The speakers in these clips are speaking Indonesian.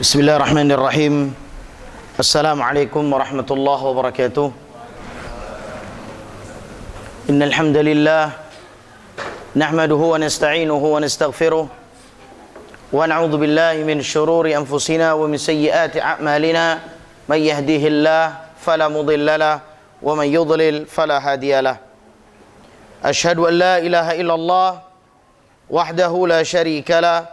Bismillahirrahmanirrahim. Assalamualaikum warahmatullahi wabarakatuh. Innal hamdalillah nahmaduhu wa nasta'inuhu wa nastaghfiruh wa na'udzu billahi min shururi anfusina wa min sayyiati a'malina. May yahdihillahu fala mudilla lahu wa man yudlil fala hadiya lahu. Asyhadu an la ilaha illallah wahdahu la syarika lahu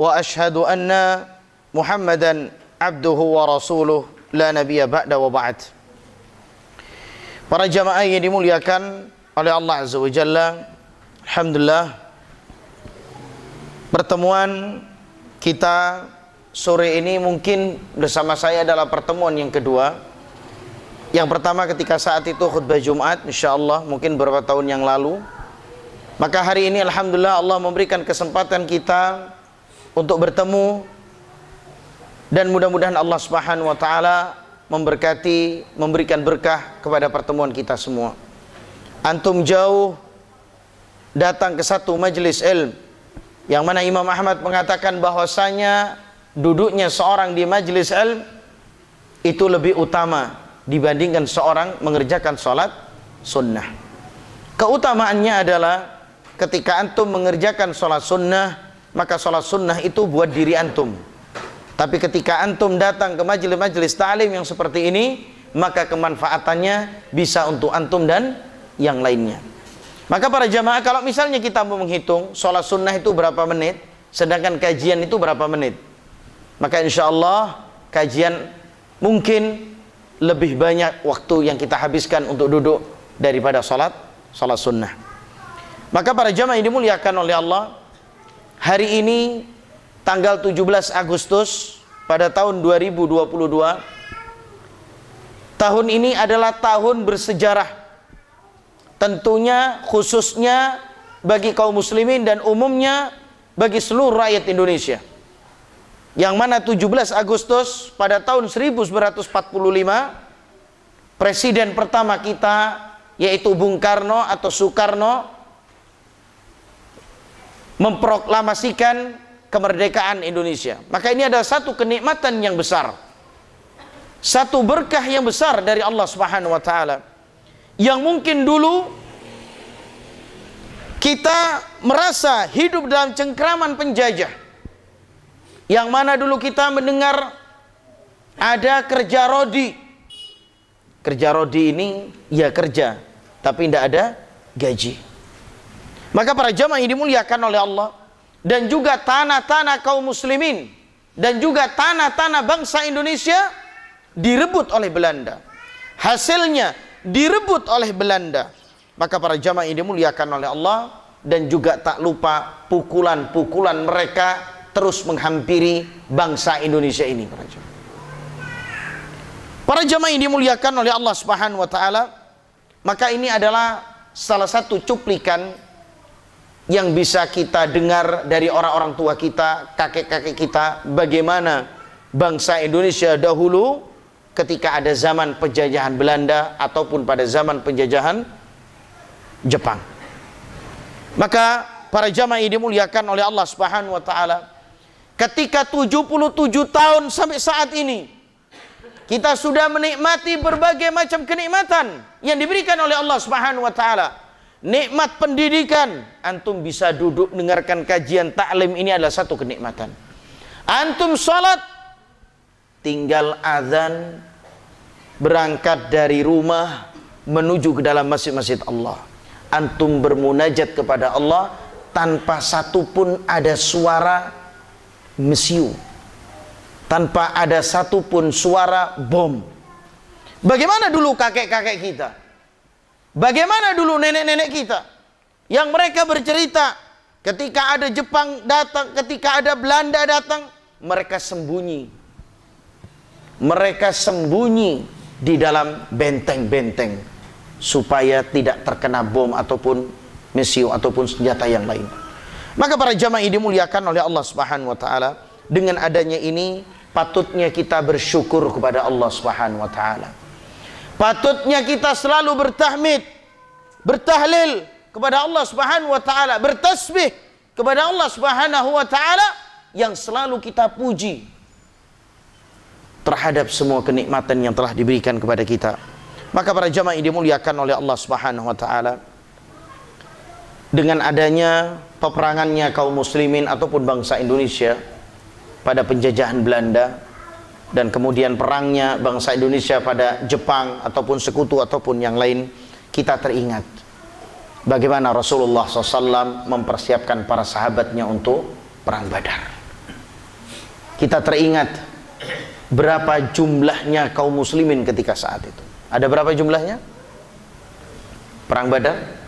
wa asyhadu anna Muhammadan abduhu wa rasuluh la nabiyya ba'da wa ba'd. Para jamaah yang dimuliakan oleh Allah Azza wa Jalla, alhamdulillah pertemuan kita sore ini mungkin bersama saya adalah pertemuan yang kedua. Yang pertama ketika saat itu khutbah Jumat, insyaallah mungkin beberapa tahun yang lalu. Maka hari ini alhamdulillah Allah memberikan kesempatan kita untuk bertemu, dan mudah-mudahan Allah Subhanahu wa taala memberkati, memberikan berkah kepada pertemuan kita semua. Antum jauh datang ke satu majelis ilmu yang mana Imam Ahmad mengatakan bahwasanya duduknya seorang di majelis ilmu itu lebih utama dibandingkan seorang mengerjakan sholat sunnah. Keutamaannya adalah ketika antum mengerjakan sholat sunnah, maka sholat sunnah itu buat diri antum. Tapi ketika antum datang ke majelis-majelis ta'lim yang seperti ini, maka kemanfaatannya bisa untuk antum dan yang lainnya. Maka para jamaah, kalau misalnya kita mau menghitung sholat sunnah itu berapa menit, sedangkan kajian itu berapa menit, maka insya Allah kajian mungkin lebih banyak waktu yang kita habiskan untuk duduk daripada sholat sunnah. Maka para jamaah yang dimuliakan oleh Allah, hari ini tanggal 17 Agustus pada tahun 2022, tahun ini adalah tahun bersejarah, tentunya khususnya bagi kaum muslimin dan umumnya bagi seluruh rakyat Indonesia. Yang mana 17 Agustus pada tahun 1945 presiden pertama kita yaitu Bung Karno atau Soekarno memproklamasikan kemerdekaan Indonesia. Maka ini adalah satu kenikmatan yang besar, satu berkah yang besar dari Allah Subhanahu wa taala, yang mungkin dulu kita merasa hidup dalam cengkraman penjajah, yang mana dulu kita mendengar ada kerja rodi. Kerja rodi ini ya kerja, tapi tidak ada gaji. Maka para jamaah yang dimuliakan oleh Allah, dan juga tanah-tanah kaum muslimin dan juga tanah-tanah bangsa Indonesia direbut oleh Belanda. Hasilnya direbut oleh Belanda. Maka para jamaah ini dimuliakan oleh Allah, dan juga tak lupa pukulan-pukulan mereka terus menghampiri bangsa Indonesia ini. Para jamaah yang dimuliakan oleh Allah Subhanahu wa taala, maka ini adalah salah satu cuplikan yang bisa kita dengar dari orang-orang tua kita, kakek-kakek kita, bagaimana bangsa Indonesia dahulu ketika ada zaman penjajahan Belanda ataupun pada zaman penjajahan Jepang. Maka para jamaah yang dimuliakan oleh Allah Subhanahu wa taala, ketika 77 tahun sampai saat ini kita sudah menikmati berbagai macam kenikmatan yang diberikan oleh Allah Subhanahu wa taala. Nikmat pendidikan, antum bisa duduk dengarkan kajian taklim, ini adalah satu kenikmatan. Antum sholat, tinggal azan, berangkat dari rumah menuju ke dalam masjid-masjid Allah. Antum bermunajat kepada Allah tanpa satupun ada suara mesiu, tanpa ada satupun suara bom. Bagaimana dulu kakek-kakek kita? Bagaimana dulu nenek-nenek kita yang mereka bercerita ketika ada Jepang datang, ketika ada Belanda datang, mereka sembunyi. Mereka sembunyi di dalam benteng-benteng supaya tidak terkena bom ataupun mesiu ataupun senjata yang lain. Maka para jamaah ini dimuliakan oleh Allah Subhanahu wa taala, dengan adanya ini patutnya kita bersyukur kepada Allah Subhanahu wa taala. Patutnya kita selalu bertahmid, bertahlil kepada Allah Subhanahu wa taala, bertasbih kepada Allah Subhanahu wa taala yang selalu kita puji. terhadap semua kenikmatan yang telah diberikan kepada kita. Maka para jamaah yang dimuliakan oleh Allah Subhanahu wa taala, dengan adanya peperangannya kaum muslimin ataupun bangsa Indonesia pada penjajahan Belanda, dan kemudian perangnya bangsa Indonesia pada Jepang ataupun sekutu ataupun yang lain, kita teringat bagaimana Rasulullah SAW mempersiapkan para sahabatnya untuk perang Badar. Kita teringat berapa jumlahnya kaum muslimin ketika saat itu. Ada berapa jumlahnya? Perang Badar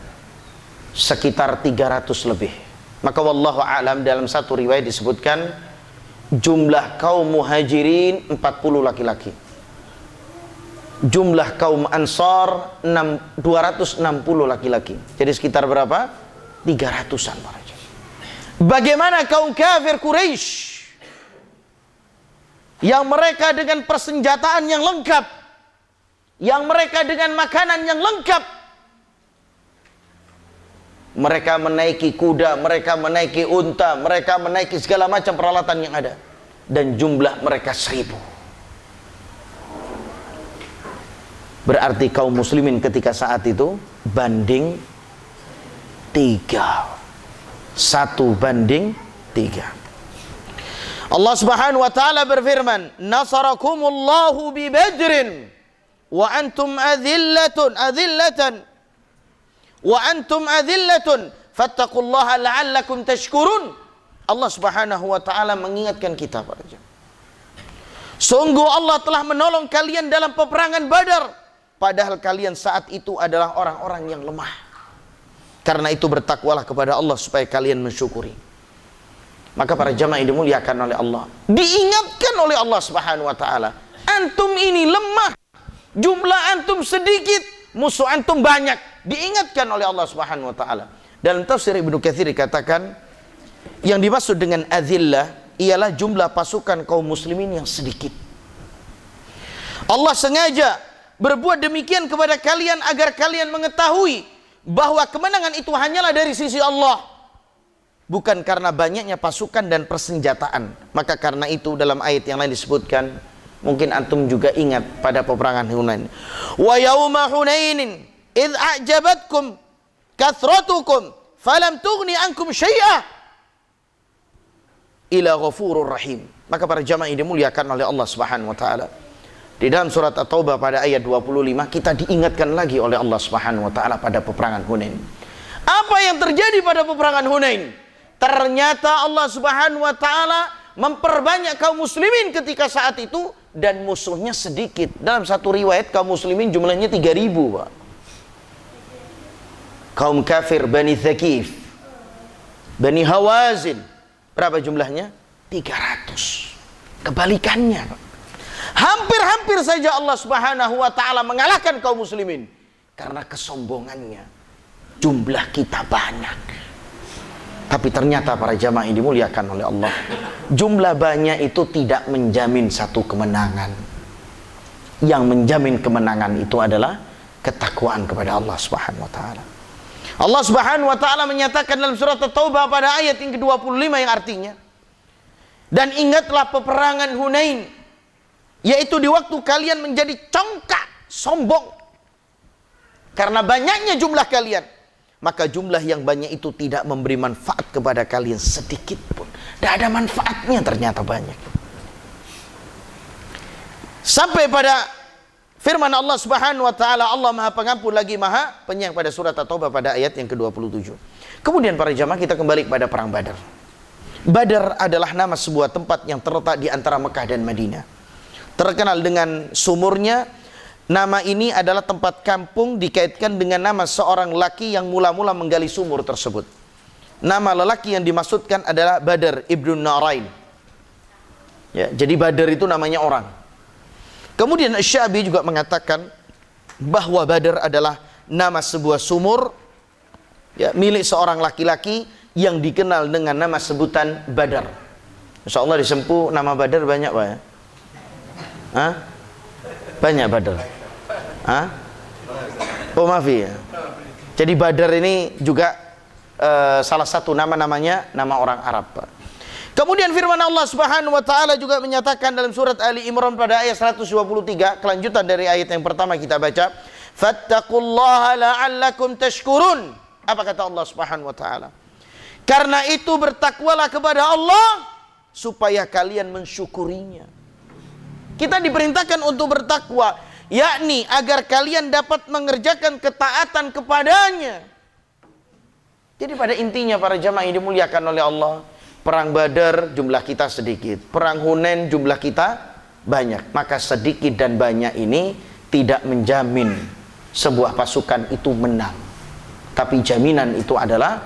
sekitar 300 lebih. Maka wallahu a'lam, dalam satu riwayat disebutkan jumlah kaum muhajirin 40 laki-laki, jumlah kaum ansar 260 laki-laki. Jadi sekitar berapa? 300-an para jemaah. Bagaimana kaum kafir Quraisy yang mereka dengan persenjataan yang lengkap, yang mereka dengan makanan yang lengkap, mereka menaiki kuda, mereka menaiki unta, mereka menaiki segala macam peralatan yang ada, dan jumlah mereka 1000. Berarti kaum muslimin ketika saat itu banding 3, 1 banding 3. Allah Subhanahu wa taala berfirman, "Nasarakumullahu bi Badrin wa antum adillatan wa antum adillatun fattaqullaha la'allakum tashkurun." Allah Subhanahu wa taala mengingatkan kita para jemaah, sungguh Allah telah menolong kalian dalam peperangan Badar, padahal kalian saat itu adalah orang-orang yang lemah. Karena itu bertakwalah kepada Allah supaya kalian mensyukuri. Maka para jamaah yang dimuliakan oleh Allah, diingatkan oleh Allah Subhanahu wa taala, antum ini lemah, jumlah antum sedikit, musuh antum banyak. Diingatkan oleh Allah Subhanahu wa taala. Dalam tafsir Ibnu Katsir dikatakan, yang dimaksud dengan azillah ialah jumlah pasukan kaum muslimin yang sedikit. Allah sengaja berbuat demikian kepada kalian agar kalian mengetahui bahwa kemenangan itu hanyalah dari sisi Allah, bukan karena banyaknya pasukan dan persenjataan. Maka karena itu dalam ayat yang lain disebutkan, mungkin antum juga ingat pada peperangan Hunain. Wa yauma Hunainin idh a'jabatkum kathratukum falam tughni ankum syai'a ila ghafurur rahim. Maka para jamaah yang dimuliakan oleh Allah Subhanahu wa taala, di dalam surat At-Taubah pada ayat 25 kita diingatkan lagi oleh Allah Subhanahu wa taala pada peperangan Hunain. Apa yang terjadi pada peperangan Hunain? Ternyata Allah Subhanahu wa taala memperbanyak kaum muslimin ketika saat itu, dan musuhnya sedikit. Dalam satu riwayat kaum muslimin jumlahnya 3000, Pak. Kaum kafir Bani Thaqif, Bani Hawazin, berapa jumlahnya? 300. Kebalikannya, Pak. Hampir-hampir saja Allah Subhanahu wa taala mengalahkan kaum muslimin karena kesombongannya. Jumlah kita banyak. Tapi ternyata para jamaah yang dimuliakan oleh Allah, jumlah banyak itu tidak menjamin satu kemenangan. Yang menjamin kemenangan itu adalah ketakwaan kepada Allah Subhanahu wa taala. Allah Subhanahu wa taala menyatakan dalam surat At-Taubah pada ayat yang ke-25 yang artinya, dan ingatlah peperangan Hunain, yaitu di waktu kalian menjadi congkak, sombong karena banyaknya jumlah kalian. Maka jumlah yang banyak itu tidak memberi manfaat kepada kalian sedikit pun. Tidak ada manfaatnya, ternyata banyak. Sampai pada firman Allah Subhanahu wa taala, Allah Maha Pengampun lagi Maha Penyayang, pada surat At-Taubah pada ayat yang ke-27. Kemudian para jamaah, kita kembali kepada perang Badar. Badar adalah nama sebuah tempat yang terletak di antara Mekah dan Madinah. Terkenal dengan sumurnya. Nama ini adalah tempat kampung dikaitkan dengan nama seorang laki yang mula-mula menggali sumur tersebut. Nama lelaki yang dimaksudkan adalah Badar ibn Narain. Ya, jadi Badar itu namanya orang. Kemudian Asy-Sya'bi juga mengatakan bahwa Badar adalah nama sebuah sumur, ya, milik seorang laki-laki yang dikenal dengan nama sebutan Badar. Insya Allah di Sempu nama Badar banyak, Pak, ya? Hah? Banyak Badar. Hah? Oh, maaf ya. Jadi Badar ini juga salah satu nama-namanya nama orang Arab, Pak. Kemudian firman Allah Subhanahu wa taala juga menyatakan dalam surat Ali Imran pada ayat 123, kelanjutan dari ayat yang pertama kita baca, fattaqullaha la'allakum tashkurun. Apa kata Allah Subhanahu wa taala? Karena itu bertakwalah kepada Allah supaya kalian mensyukurinya. Kita diperintahkan untuk bertakwa, yakni agar kalian dapat mengerjakan ketaatan kepadanya. Jadi pada intinya para jamaah yang dimuliakan oleh Allah, perang Badar jumlah kita sedikit, perang Hunain jumlah kita banyak. Maka sedikit dan banyak ini tidak menjamin sebuah pasukan itu menang. Tapi jaminan itu adalah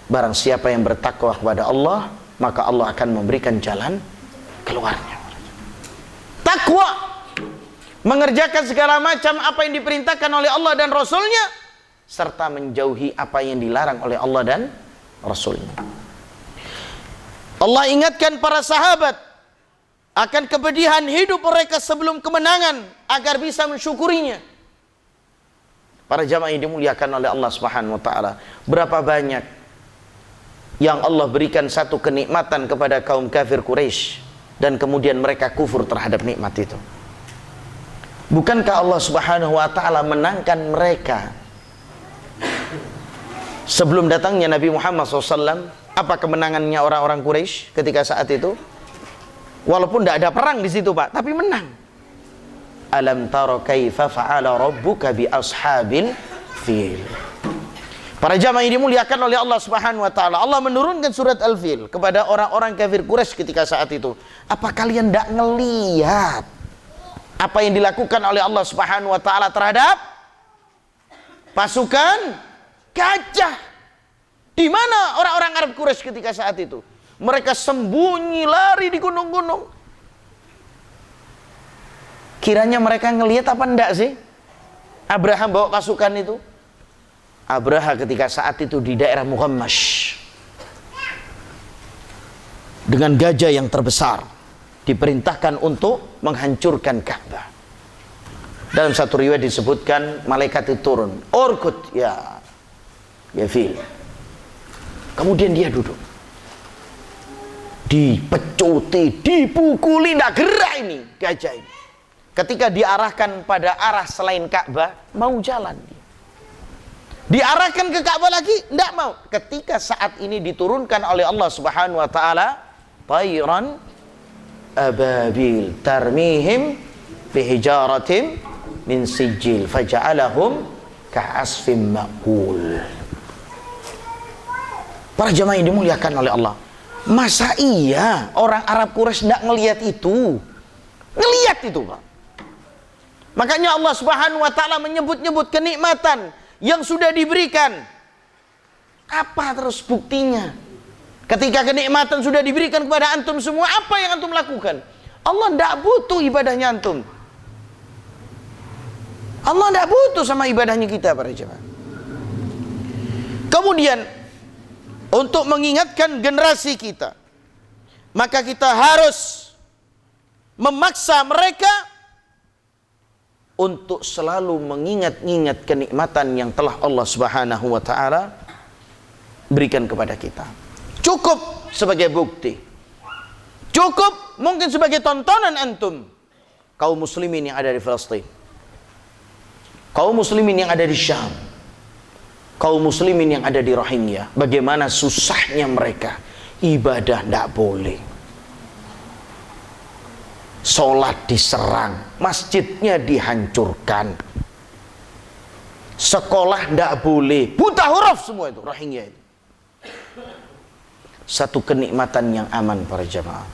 barang siapa yang bertakwa kepada Allah, maka Allah akan memberikan jalan keluarnya. Takwa, mengerjakan segala macam apa yang diperintahkan oleh Allah dan Rasulnya, serta menjauhi apa yang dilarang oleh Allah dan Rasulnya. Allah ingatkan para sahabat akan kepedihan hidup mereka sebelum kemenangan agar bisa mensyukurinya. Para jamaah yang dimuliakan oleh Allah Subhanahu wa taala, berapa banyak yang Allah berikan satu kenikmatan kepada kaum kafir Quraisy dan kemudian mereka kufur terhadap nikmat itu. Bukankah Allah Subhanahu wa taala menangkan mereka sebelum datangnya Nabi Muhammad SAW? Apa kemenangannya orang-orang Quraisy ketika saat itu? Walaupun tidak ada perang di situ, Pak, tapi menang. Alam tara kaifa fa'ala rabbuka bi ashabil fil. Para jamaah yang dimuliakan oleh Allah Subhanahu wa taala, Allah menurunkan surat Al-Fil kepada orang-orang kafir Quraisy ketika saat itu. Apa kalian tidak ngelihat apa yang dilakukan oleh Allah Subhanahu wa taala terhadap pasukan gajah? Di mana orang-orang Arab Quraisy ketika saat itu? Mereka sembunyi, lari di gunung-gunung. Kiranya mereka ngelihat apa enggak sih? Abraham bawa pasukan itu. Abraha ketika saat itu di daerah Muhammash dengan gajah yang terbesar, diperintahkan untuk menghancurkan Ka'bah. Dalam satu riwayat disebutkan malaikat itu turun, "Urkut ya fil." Kemudian dia duduk, dipecuti, dipukuli, tidak gerak ini gajah ini. Ketika diarahkan pada arah selain Ka'bah, mau jalan dia. Diarahkan ke Ka'bah lagi, tidak mau. Ketika saat ini diturunkan oleh Allah Subhanahu wa taala, tayran ababil tarmihim bihijaratin min sijil faja'alahum ka'asfim ma'kul. Para jamaah yang dimuliakan oleh Allah, masa iya orang Arab Quraisy tidak ngelihat itu? Ngelihat itu, Pak. Makanya Allah Subhanahu wa taala menyebut-nyebut kenikmatan yang sudah diberikan. Apa terus buktinya? Ketika kenikmatan sudah diberikan kepada antum semua, apa yang antum lakukan? Allah tidak butuh ibadahnya antum. Allah tidak butuh sama ibadahnya kita, para jemaah. Kemudian untuk mengingatkan generasi kita, maka kita harus memaksa mereka untuk selalu mengingat-ingat kenikmatan yang telah Allah Subhanahu wa taala berikan kepada kita. Cukup sebagai bukti, cukup mungkin sebagai tontonan antum, kaum muslimin yang ada di Palestina, kaum muslimin yang ada di Syam, kaum muslimin yang ada di Rohingya, bagaimana susahnya mereka ibadah tidak boleh, sholat diserang, masjidnya dihancurkan, sekolah tidak boleh, buta huruf semua itu Rohingya itu. Satu kenikmatan yang aman, para jamaah.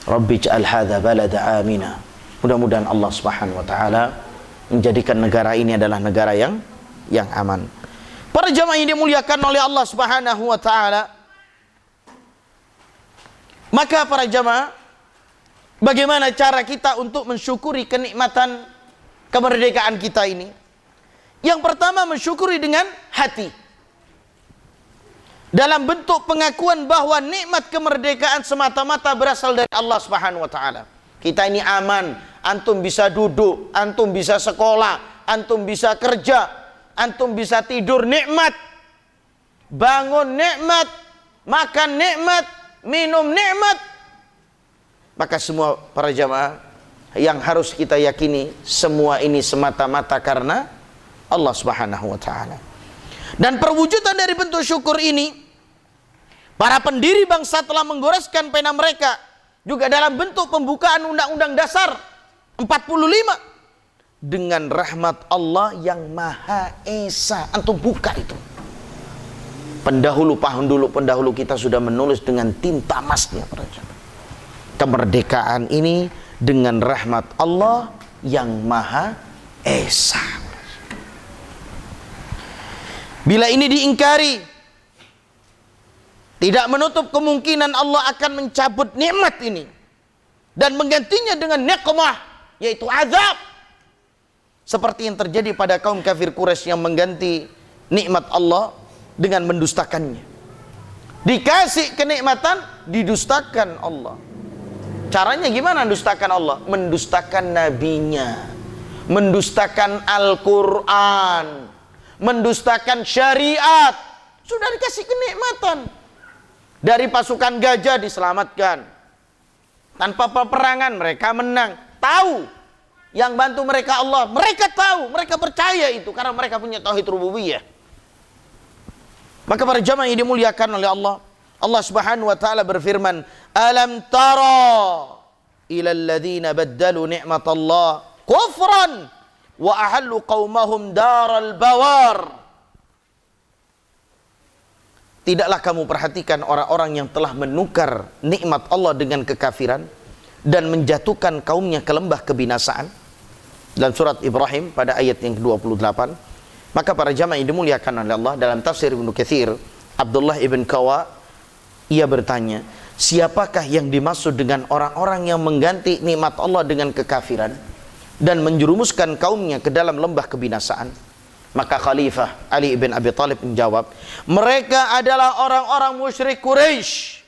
Rabbi ja'al hadha balada amina. Mudah-mudahan Allah Subhanahu wa taala menjadikan negara ini adalah negara yang aman. Para jamaah yang dimuliakan oleh Allah Subhanahu wa taala, maka para jamaah, bagaimana cara kita untuk mensyukuri kenikmatan kemerdekaan kita ini? Yang pertama, mensyukuri dengan hati, dalam bentuk pengakuan bahwa nikmat kemerdekaan semata-mata berasal dari Allah Subhanahu wa taala. Kita ini aman, antum bisa duduk, antum bisa sekolah, antum bisa kerja, antum bisa tidur nikmat, bangun nikmat, makan nikmat, minum nikmat. Maka semua para jamaah yang harus kita yakini, semua ini semata-mata karena Allah Subhanahu wa taala. Dan perwujudan dari bentuk syukur ini, para pendiri bangsa telah menggoreskan pena mereka juga dalam bentuk pembukaan Undang-Undang Dasar 45 dengan rahmat Allah yang Maha Esa. Antum buka itu. Pendahulu kita sudah menulis dengan tinta emasnya. Kemerdekaan ini dengan rahmat Allah yang Maha Esa. Bila ini diingkari, tidak menutup kemungkinan Allah akan mencabut nikmat ini dan menggantinya dengan nikmah, yaitu azab. Seperti yang terjadi pada kaum kafir Quraisy yang mengganti nikmat Allah dengan mendustakannya. Dikasih kenikmatan, didustakan Allah. Caranya gimana mendustakan Allah? Mendustakan nabinya, mendustakan Al-Quran, mendustakan syariat. Sudah dikasih kenikmatan. Dari pasukan gajah diselamatkan. Tanpa peperangan mereka menang. Tahu yang bantu mereka Allah. Mereka tahu, mereka percaya itu karena mereka punya tauhid rububiyah. Maka para jamaah yang dimuliakan oleh Allah, Allah Subhanahu wa taala berfirman, "Alam tara ila alladziina baddalu ni'matallah kufran wa ahallu qaumahum daral bawar." Tidaklah kamu perhatikan orang-orang yang telah menukar nikmat Allah dengan kekafiran dan menjatuhkan kaumnya ke lembah kebinasaan. Dalam surat Ibrahim pada ayat yang ke-28. Maka para jamaah yang dimuliakan oleh Allah, dalam tafsir Ibnu Katsir, Abdullah ibn Kawa, ia bertanya, siapakah yang dimaksud dengan orang-orang yang mengganti nikmat Allah dengan kekafiran dan menjerumuskan kaumnya ke dalam lembah kebinasaan? Maka Khalifah Ali ibn Abi Thalib menjawab, mereka adalah orang-orang musyrik Quraisy.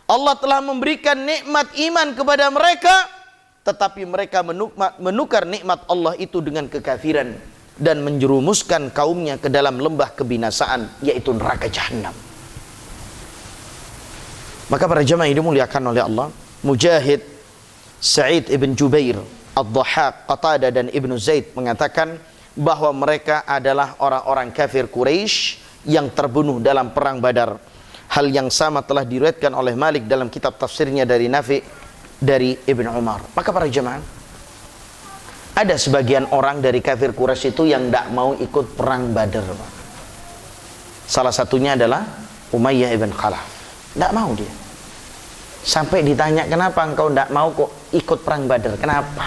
Allah telah memberikan nikmat iman kepada mereka, tetapi mereka menukar nikmat Allah itu dengan kekafiran dan menjerumuskan kaumnya ke dalam lembah kebinasaan, yaitu neraka jahanam. Maka para jamaah yang dimuliakan oleh Allah, Mujahid, Sa'id ibn Jubair, Ad-Dhahhak, Qatadah dan Ibnu Zaid mengatakan bahwa mereka adalah orang-orang kafir Quraisy yang terbunuh dalam perang Badar. Hal yang sama telah diriwayatkan oleh Malik dalam kitab tafsirnya dari Nafi' dari Ibn Umar. Maka para jemaah, ada sebagian orang dari kafir Quraisy itu yang tidak mau ikut perang Badar. Salah satunya adalah Umayyah ibn Khalaf. Tidak mau dia. Sampai ditanya, kenapa engkau tidak mau kok ikut perang Badar? Kenapa?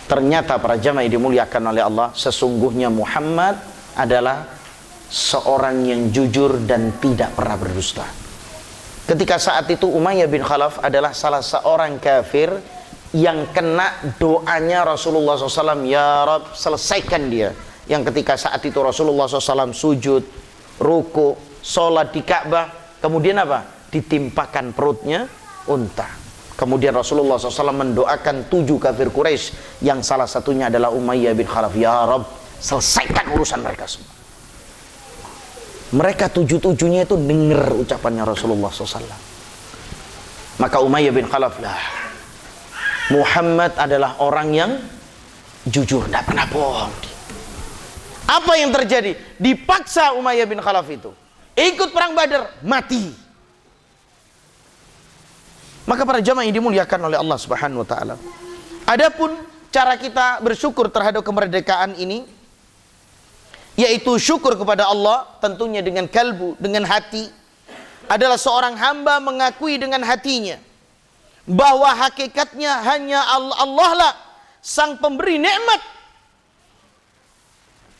Ternyata para jemaah yang dimuliakan oleh Allah, sesungguhnya Muhammad adalah seorang yang jujur dan tidak pernah berdusta. Ketika saat itu Umayyah bin Khalaf adalah salah seorang kafir yang kena doanya Rasulullah SAW, ya Rabb, selesaikan dia. Yang ketika saat itu Rasulullah SAW sujud, ruku, sholat di Ka'bah, kemudian apa? Ditimpakan perutnya unta. Kemudian Rasulullah SAW mendoakan 7 kafir Quraisy yang salah satunya adalah Umayyah bin Khalaf, ya Rabb, selesaikan urusan mereka semua. Mereka 7-7-nya itu dengar ucapannya Rasulullah SAW. Maka Umayyah bin Khalaf, lah, Muhammad adalah orang yang jujur, tidak pernah bohong. Apa yang terjadi? Dipaksa Umayyah bin Khalaf itu ikut perang Badar, mati. Maka para jamaah yang dimuliakan oleh Allah Subhanahu wa taala, adapun cara kita bersyukur terhadap kemerdekaan ini, yaitu syukur kepada Allah tentunya dengan kalbu, dengan hati, adalah seorang hamba mengakui dengan hatinya bahwa hakikatnya hanya Allah lah sang pemberi nikmat,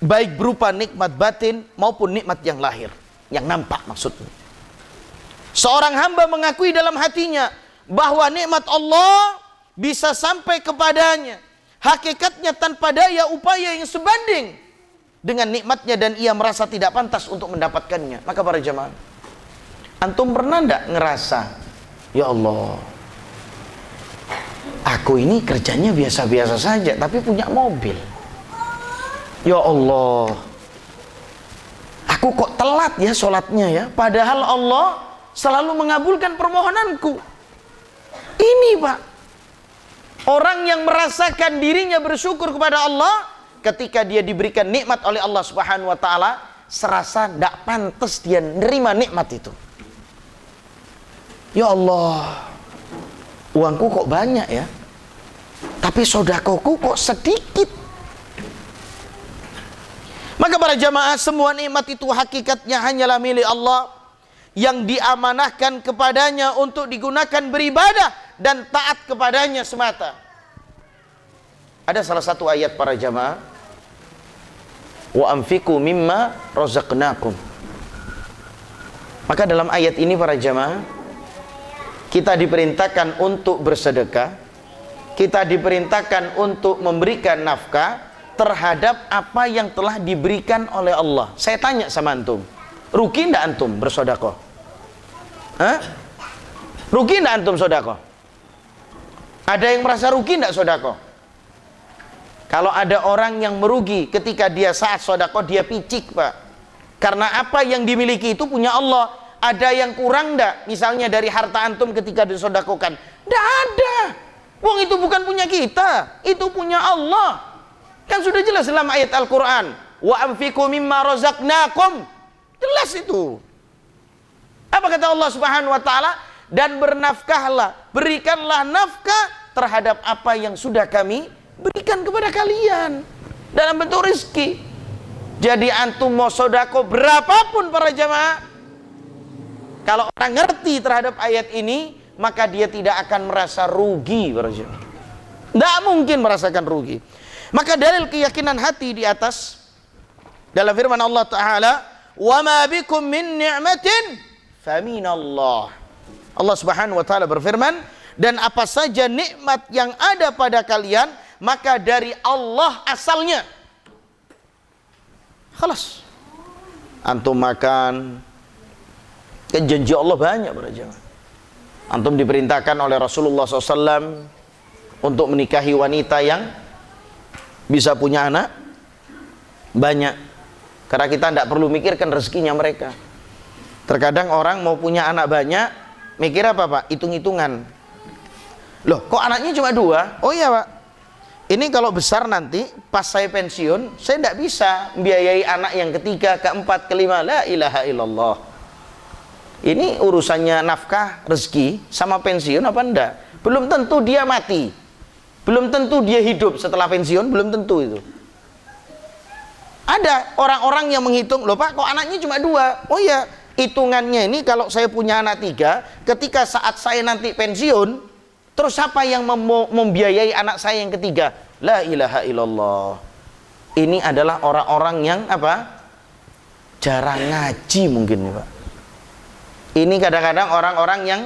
baik berupa nikmat batin maupun nikmat yang lahir, yang nampak maksudnya. Seorang hamba mengakui dalam hatinya bahwa nikmat Allah bisa sampai kepadanya hakikatnya tanpa daya upaya yang sebanding dengan nikmatnya, dan ia merasa tidak pantas untuk mendapatkannya. Maka para jemaah, antum pernah enggak ngerasa, ya Allah, aku ini kerjanya biasa-biasa saja tapi punya mobil. Ya Allah, aku kok telat ya sholatnya ya, padahal Allah selalu mengabulkan permohonanku. Ini Pak, orang yang merasakan dirinya bersyukur kepada Allah ketika dia diberikan nikmat oleh Allah Subhanahu wa taala, serasa tidak pantas dia menerima nikmat itu. Ya Allah, uangku kok banyak ya, tapi sodakoku kok sedikit. Maka para jamaah, semua nikmat itu hakikatnya hanyalah milik Allah yang diamanahkan kepadanya untuk digunakan beribadah dan taat kepadanya semata. Ada salah satu ayat para jamaah, wa anfiqu mimma razaqnakum. Maka dalam ayat ini para jamaah, kita diperintahkan untuk bersedekah, kita diperintahkan untuk memberikan nafkah terhadap apa yang telah diberikan oleh Allah. Saya tanya sama antum, rugi ndak antum bersedekah? Hah? Rugi ndak antum sedekah? Ada yang merasa rugi ndak sedekah? Kalau ada orang yang merugi ketika dia saat sedekah, dia picik Pak, karena apa yang dimiliki itu punya Allah. Ada yang kurang ndak? Misalnya dari harta antum ketika disedekahkan, ndak ada. Wong itu bukan punya kita, itu punya Allah. Kan sudah jelas dalam ayat Al-Quran, wa anfiqu mimma razaqnakum. Jelas itu. Apa kata Allah Subhanahu wa taala? Dan bernafkahlah, berikanlah nafkah terhadap apa yang sudah kami berikan kepada kalian dalam bentuk rezeki. Jadi antum mau sedekah berapapun para jamaah, kalau orang ngerti terhadap ayat ini, maka dia tidak akan merasa rugi para jamaah. Tidak mungkin merasakan rugi. Maka dalil keyakinan hati di atas dalam firman Allah Ta'ala, wa ma bikum min ni'matin faminallah. Allah Subhanahu wa taala berfirman, dan apa saja nikmat yang ada pada kalian maka dari Allah asalnya. Khalas. Antum makan, kan janji Allah banyak para jemaah. Antum diperintahkan oleh Rasulullah SAW untuk menikahi wanita yang bisa punya anak banyak, karena kita tidak perlu mikirkan rezekinya mereka. Terkadang orang mau punya anak banyak, mikir apa Pak? Hitung-hitungan. Loh, kok anaknya cuma 2? Oh iya Pak, ini kalau besar nanti pas saya pensiun, saya tidak bisa membiayai anak yang ketiga, keempat, kelima. La ilaha illallah. Ini urusannya nafkah, rezeki, sama pensiun apa enggak? Belum tentu dia mati, belum tentu dia hidup setelah pensiun, belum tentu itu. Ada orang-orang yang menghitung, loh Pak, kok anaknya cuma 2? Oh iya, hitungannya ini kalau saya punya anak 3, ketika saat saya nanti pensiun, terus siapa yang membiayai anak saya yang ketiga? La ilaha illallah. Ini adalah orang-orang yang apa? Jarang ngaji mungkin Pak. Ini kadang-kadang orang-orang yang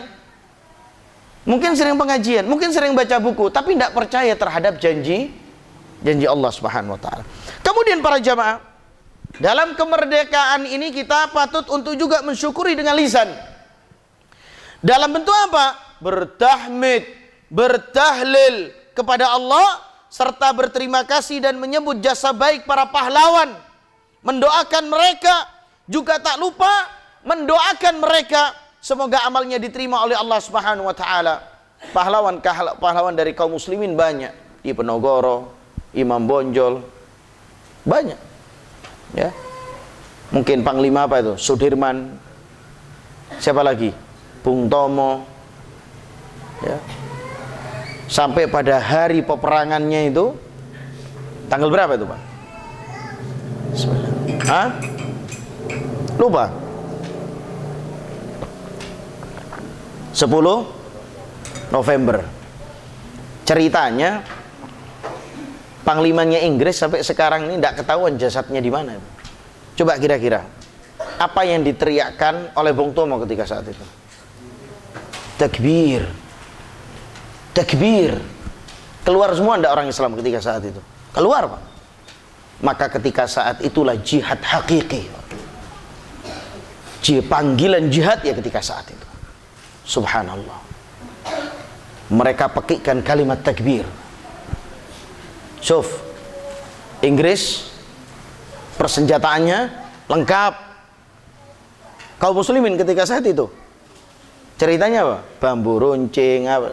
mungkin sering pengajian, mungkin sering baca buku, tapi tidak percaya terhadap janji Allah Subhanahu wa taala. Kemudian para jamaah, dalam kemerdekaan ini kita patut untuk juga mensyukuri dengan lisan. Dalam bentuk apa? Bertahmid, bertahlil kepada Allah, serta berterima kasih dan menyebut jasa baik para pahlawan. Mendoakan mereka, juga tak lupa mendoakan mereka semoga amalnya diterima oleh Allah Subhanahu wa taala. Pahlawan dari kaum muslimin banyak, di Penogoro, Imam Bonjol, banyak. Ya. Mungkin panglima apa itu? Sudirman. Siapa lagi? Bung Tomo. Ya. Sampai pada hari peperangannya itu tanggal berapa itu, Pak? Hah? Lupa. 10 November. Ceritanya panglimanya Inggris sampai sekarang ini tidak ketahuan jasadnya di mana. Coba kira-kira apa yang diteriakkan oleh Bung Tomo ketika saat itu? Takbir, takbir. Keluar semua tidak orang Islam ketika saat itu? Keluar, Pak. Maka ketika saat itulah jihad hakiki. Panggilan jihad ya ketika saat itu. Subhanallah. Mereka pakaikan kalimat takbir. Inggris persenjataannya lengkap, kaum muslimin ketika saat itu. Ceritanya apa? Bambu runcing apa?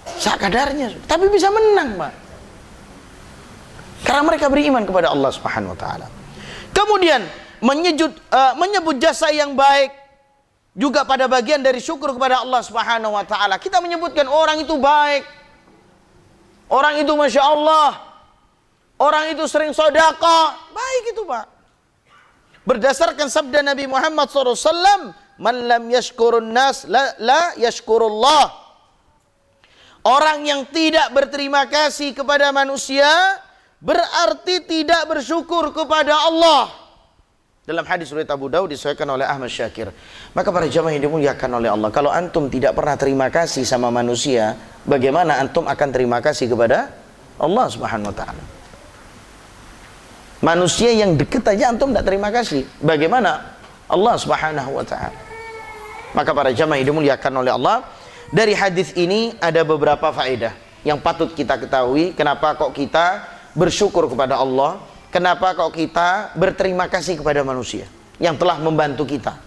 Sakadarnya, tapi bisa menang, Pak. Karena mereka beriman kepada Allah Subhanahu wa taala. Kemudian menyebut jasa yang baik juga pada bagian dari syukur kepada Allah Subhanahu wa taala. Kita menyebutkan orang itu baik. Orang itu Masya Allah. Orang itu sering sedekah. Baik itu, Pak. Berdasarkan sabda Nabi Muhammad SAW, man lam yashkurun nas la yashkurullah. Orang yang tidak berterima kasih kepada manusia berarti tidak bersyukur kepada Allah. Dalam hadis riwayat Abu Daud disahihkan oleh Ahmad Syakir. Maka para jamaah yang dimuliakan oleh Allah, kalau antum tidak pernah terima kasih sama manusia, bagaimana antum akan terima kasih kepada Allah Subhanahu wa taala? Manusia yang dekat aja antum tidak terima kasih, bagaimana Allah Subhanahu wa taala? Maka para jamaah yang dimuliakan oleh Allah, dari hadis ini ada beberapa faedah yang patut kita ketahui. Kenapa kok kita bersyukur kepada Allah? Kenapa kok kita berterima kasih kepada manusia yang telah membantu kita,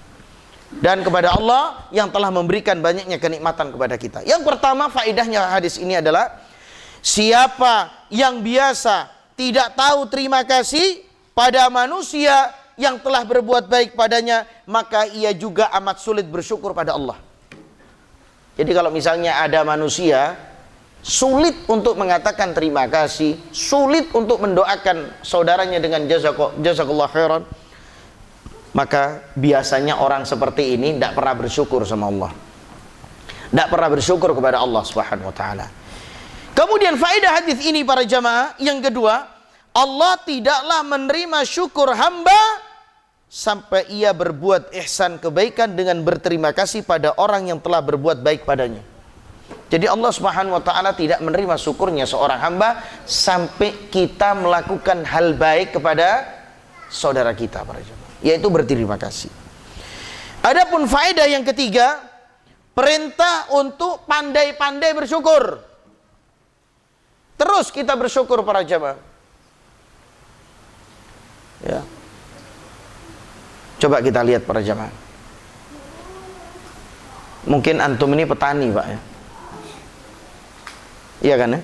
dan kepada Allah yang telah memberikan banyaknya kenikmatan kepada kita? Yang pertama, faedahnya hadis ini adalah siapa yang biasa tidak tahu terima kasih pada manusia yang telah berbuat baik padanya, maka ia juga amat sulit bersyukur pada Allah. Jadi kalau misalnya ada manusia sulit untuk mengatakan terima kasih, sulit untuk mendoakan saudaranya dengan jazakallah khairan, maka biasanya orang seperti ini tidak pernah bersyukur sama Allah, tidak pernah bersyukur kepada Allah Subhanahu wa taala. Kemudian faedah hadis ini para jamaah yang kedua, Allah tidaklah menerima syukur hamba sampai ia berbuat ihsan kebaikan dengan berterima kasih pada orang yang telah berbuat baik padanya. Jadi Allah Subhanahu wa taala tidak menerima syukurnya seorang hamba sampai kita melakukan hal baik kepada saudara kita para jemaah, yaitu berterima kasih. Adapun faedah yang ketiga, perintah untuk pandai-pandai bersyukur. Terus kita bersyukur para jemaah. Ya. Coba kita lihat para jemaah. Mungkin antum ini petani, Pak, ya. Iya kan ya?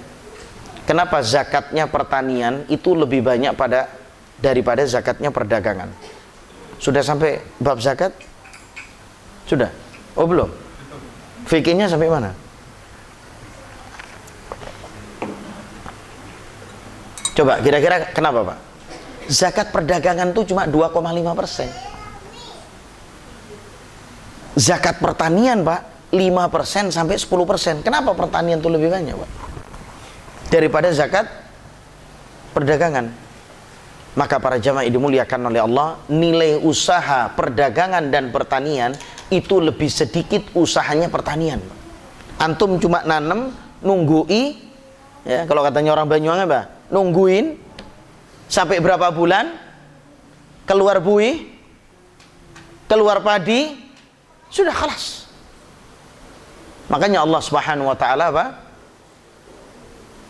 Kenapa zakatnya pertanian itu lebih banyak daripada zakatnya perdagangan? Sudah sampai bab zakat? Sudah? Oh belum? Fikihnya sampai mana? Coba kira-kira kenapa, Pak? Zakat perdagangan itu cuma 2,5%. Zakat pertanian, Pak, 5% sampai 10%. Kenapa pertanian itu lebih banyak, Pak, daripada zakat perdagangan? Maka para jamaah dimuliakan oleh Allah, nilai usaha perdagangan dan pertanian itu lebih sedikit usahanya pertanian. Antum cuma nanem, nunggui, ya, kalau katanya orang Banyuwangi, Pak, nungguin sampai berapa bulan keluar buih, keluar padi, sudah khalas. Makanya Allah Subhanahu wa taala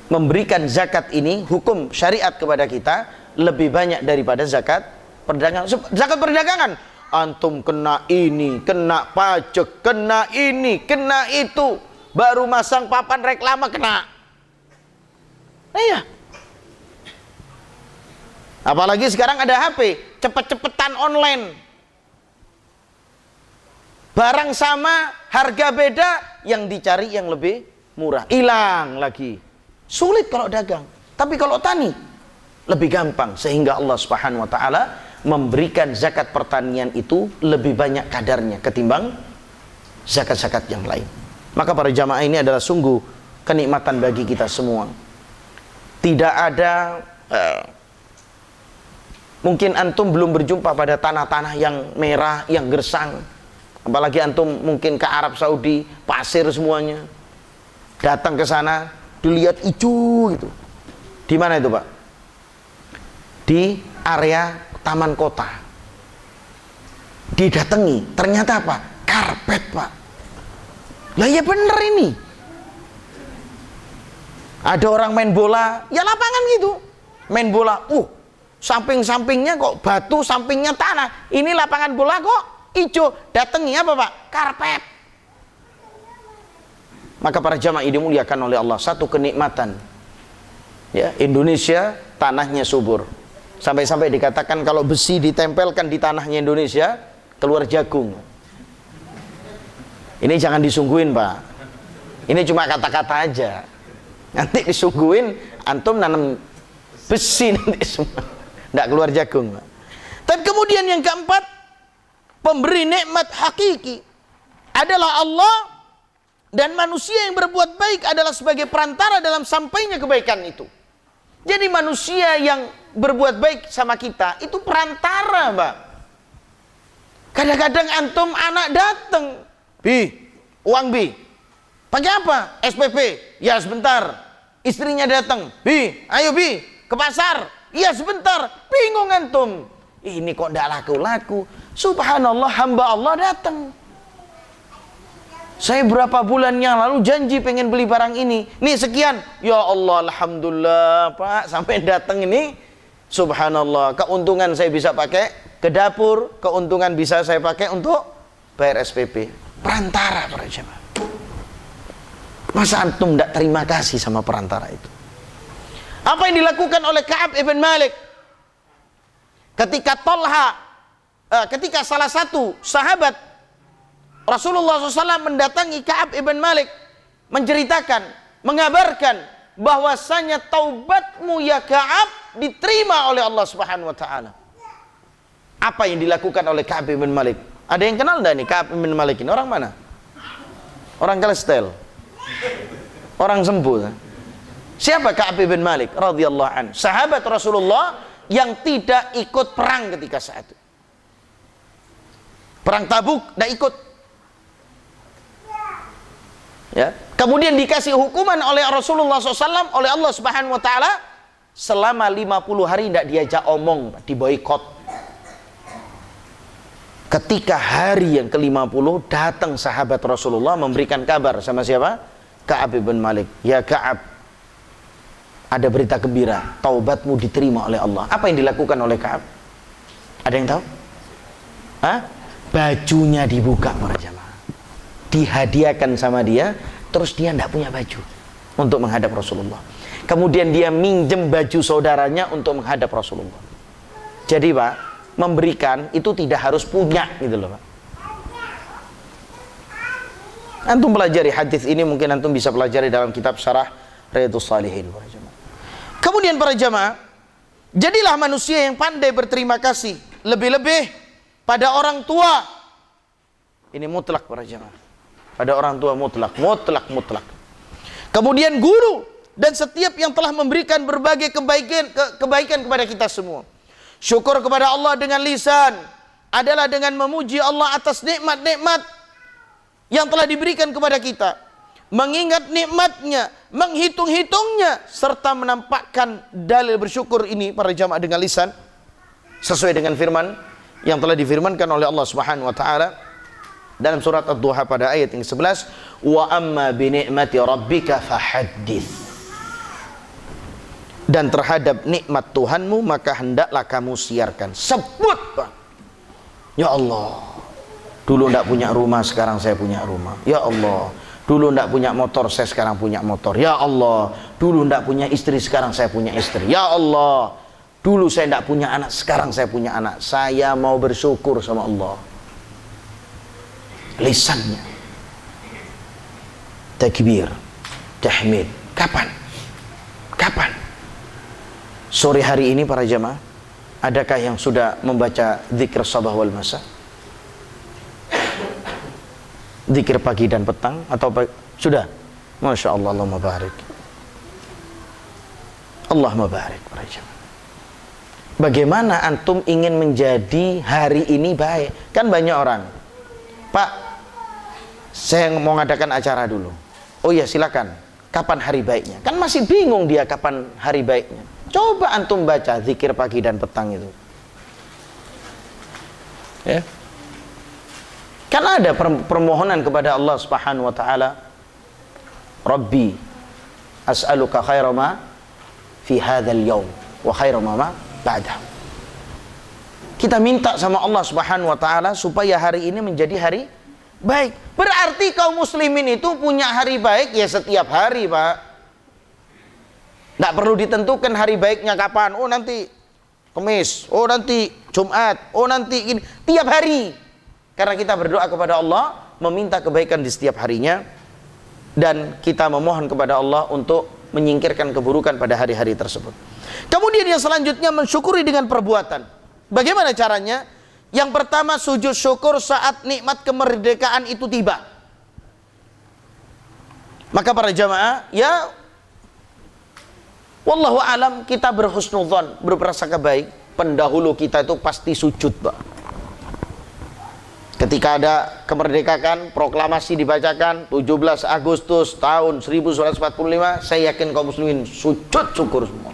memberikan zakat ini, hukum syariat kepada kita lebih banyak daripada zakat perdagangan. Zakat perdagangan antum kena ini, kena pajak, kena ini, kena itu, baru masang papan reklame kena. Iya. Apalagi sekarang ada HP, cepet-cepetan online. Barang sama, harga beda, yang dicari yang lebih murah. Hilang lagi. Sulit kalau dagang. Tapi kalau tani, lebih gampang. Sehingga Allah Subhanahu wa ta'ala memberikan zakat pertanian itu lebih banyak kadarnya ketimbang zakat-zakat yang lain. Maka para jamaah ini adalah sungguh kenikmatan bagi kita semua. Tidak ada... mungkin antum belum berjumpa pada tanah-tanah yang merah, yang gersang. Apalagi antum mungkin ke Arab Saudi, pasir semuanya. Datang ke sana, dilihat hijau gitu. Di mana itu, Pak? Di area taman kota. Didatangi, ternyata apa? Karpet, Pak. Lah ya bener ini. Ada orang main bola, ya lapangan gitu. Main bola, samping-sampingnya kok batu, sampingnya tanah. Ini lapangan bola kok hijau, datangi apa Pak? Karpet. Maka para jamaah ini dimuliakan oleh Allah, satu kenikmatan. Ya, Indonesia tanahnya subur. Sampai-sampai dikatakan kalau besi ditempelkan di tanahnya Indonesia, keluar jagung. Ini jangan disungguhin Pak. Ini cuma kata-kata aja. Nanti disungguhin, antum nanam besi nanti semua. Nggak keluar jagung Pak. Tapi kemudian yang keempat, pemberi nikmat hakiki adalah Allah, dan manusia yang berbuat baik adalah sebagai perantara dalam sampainya kebaikan itu. Jadi manusia yang berbuat baik sama kita itu perantara, Mbak. Kadang-kadang antum anak datang, Bi, uang Bi. Pakai apa? SPP. Ya sebentar. Istrinya datang, Bi, ayo Bi, ke pasar. Iya sebentar. Bingung antum. Ini kok tidak laku-laku. Subhanallah, hamba Allah datang. Saya berapa bulan yang lalu janji pengen beli barang ini. Nih sekian. Ya Allah, alhamdulillah Pak. Sampai datang ini. Subhanallah. Keuntungan saya bisa pakai ke dapur. Keuntungan bisa saya pakai untuk bayar SPP. Perantara para jemaah. Masa antum tidak terima kasih sama perantara itu? Apa yang dilakukan oleh Ka'ab ibn Malik? Ketika salah satu sahabat Rasulullah SAW mendatangi Ka'ab ibn Malik, menceritakan, mengabarkan bahwasanya taubatmu ya Ka'ab diterima oleh Allah Subhanahu wa taala. Apa yang dilakukan oleh Ka'ab ibn Malik? Ada yang kenal enggak nih Ka'ab ibn Malik ini? Orang mana? Orang Kalstel. Orang sembuh. Siapa Ka'ab ibn Malik radhiyallahu anhu? Sahabat Rasulullah yang tidak ikut perang ketika saat itu. Perang Tabuk tidak ikut. Ya. Kemudian dikasih hukuman oleh Rasulullah SAW, oleh Allah Subhanahu wa taala, selama 50 hari tidak diajak omong, diboikot. Ketika hari yang ke-50 datang sahabat Rasulullah memberikan kabar sama siapa? Ka'ab ibn Malik. Ya Ka'ab, ada berita gembira, taubatmu diterima oleh Allah. Apa yang dilakukan oleh Ka'ab? Ada yang tahu? Hah? Bajunya dibuka para jamaah, dihadiahkan sama dia, terus dia tidak punya baju untuk menghadap Rasulullah. Kemudian dia minjem baju saudaranya untuk menghadap Rasulullah. Jadi Pak, memberikan itu tidak harus punya gitu loh Pak. Antum pelajari hadis ini, mungkin antum bisa pelajari dalam kitab Syarah Riyadhus Shalihin para jamaah. Kemudian para jamaah, jadilah manusia yang pandai berterima kasih, lebih-lebih pada orang tua. Ini mutlak para jamaah. Pada orang tua mutlak. Kemudian guru dan setiap yang telah memberikan berbagai kebaikan kepada kita semua. Syukur kepada Allah dengan lisan adalah dengan memuji Allah atas nikmat-nikmat yang telah diberikan kepada kita. Mengingat nikmatnya, menghitung-hitungnya, serta menampakkan dalil bersyukur ini para jamaah dengan lisan, sesuai dengan firman yang telah difirmankan oleh Allah Subhanahu wa taala dalam surat Ad-Duha pada ayat yang 11, wa amma bi ni'mati rabbika fahaddits. Dan terhadap nikmat Tuhanmu maka hendaklah kamu siarkan. Sebut, Pak. Ya Allah, dulu enggak punya rumah, sekarang saya punya rumah. Ya Allah, dulu enggak punya motor, saya sekarang punya motor. Ya Allah, dulu enggak punya istri, sekarang saya punya istri. Ya Allah, dulu saya tidak punya anak, sekarang saya punya anak. Saya mau bersyukur sama Allah. Lisannya takbir, tahmid. Kapan? Sore hari ini para jamaah, adakah yang sudah membaca zikir sabah wal masa? Zikir pagi dan petang atau sudah? Masya Allah, Allahumma barik. Allahumma barik para jamaah. Bagaimana antum ingin menjadi hari ini baik? Kan banyak orang, Pak, saya mau ngadakan acara dulu. Oh iya silakan. Kapan hari baiknya? Kan masih bingung dia kapan hari baiknya. Coba antum baca zikir pagi dan petang itu. Ya. Kan ada permohonan kepada Allah Subhanahu wa taala. Rabbi as'aluka khaira ma fi hadzal yaum wa khaira ma ba'dahu. Kita minta sama Allah Subhanahu wa taala supaya hari ini menjadi hari baik. Berarti kaum muslimin itu punya hari baik ya setiap hari, Pak. Tidak perlu ditentukan hari baiknya kapan. Oh nanti Kamis, oh nanti Jumat, oh nanti ini. Tiap hari. Karena kita berdoa kepada Allah, meminta kebaikan di setiap harinya. Dan kita memohon kepada Allah untuk menyingkirkan keburukan pada hari-hari tersebut. Kemudian yang selanjutnya mensyukuri dengan perbuatan. Bagaimana caranya? Yang pertama sujud syukur saat nikmat kemerdekaan itu tiba. Maka para jamaah, ya wallahu alam, kita berhusnudzon, berprasangka baik. Pendahulu kita itu pasti sujud, Pak. Ketika ada kemerdekaan, proklamasi dibacakan 17 Agustus tahun 1945, saya yakin kaum muslimin sujud syukur semua.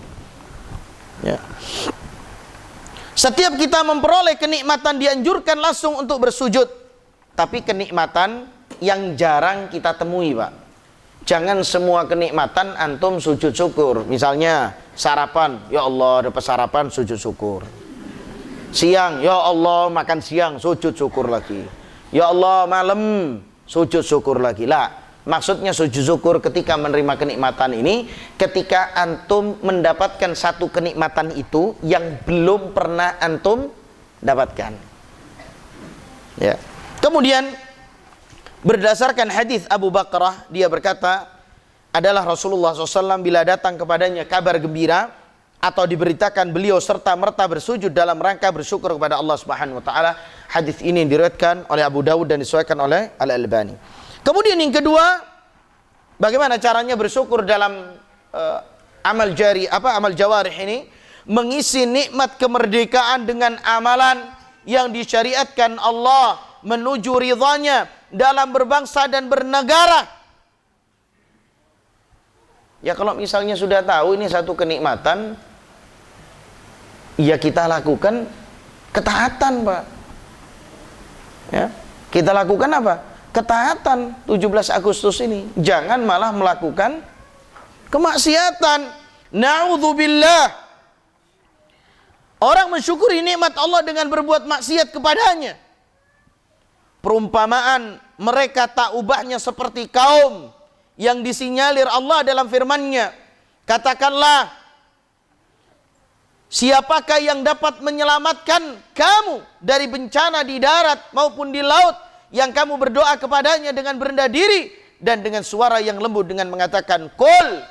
Ya. Setiap kita memperoleh kenikmatan dianjurkan langsung untuk bersujud. Tapi kenikmatan yang jarang kita temui, Pak. Jangan semua kenikmatan antum sujud syukur. Misalnya sarapan, ya Allah dapat sarapan, sujud syukur. Siang, ya Allah makan siang, sujud syukur lagi. Ya Allah malam, sujud syukur lagi. Lah, maksudnya sujud syukur ketika menerima kenikmatan ini, ketika antum mendapatkan satu kenikmatan itu yang belum pernah antum dapatkan. Ya. Kemudian berdasarkan hadis Abu Bakrah, dia berkata, adalah Rasulullah SAW bila datang kepadanya kabar gembira atau diberitakan beliau serta merta bersujud dalam rangka bersyukur kepada Allah Subhanahu wa taala. Hadis ini diriwayatkan oleh Abu Dawud dan disuaikan oleh Al-Albani. Kemudian yang kedua, bagaimana caranya bersyukur dalam amal jawarih ini? Mengisi nikmat kemerdekaan dengan amalan yang disyariatkan Allah menuju ridhanya dalam berbangsa dan bernegara. Ya kalau misalnya sudah tahu ini satu kenikmatan, ya kita lakukan ketaatan, Pak. Ya, kita lakukan apa? Ketaatan 17 Agustus ini. Jangan malah melakukan kemaksiatan. Na'udzubillah. Orang mensyukuri nikmat Allah dengan berbuat maksiat kepadanya. Perumpamaan mereka tak ubahnya seperti kaum yang disinyalir Allah dalam firman-Nya. Katakanlah, siapakah yang dapat menyelamatkan kamu dari bencana di darat maupun di laut, yang kamu berdoa kepadanya dengan berendah diri dan dengan suara yang lembut dengan mengatakan, Qul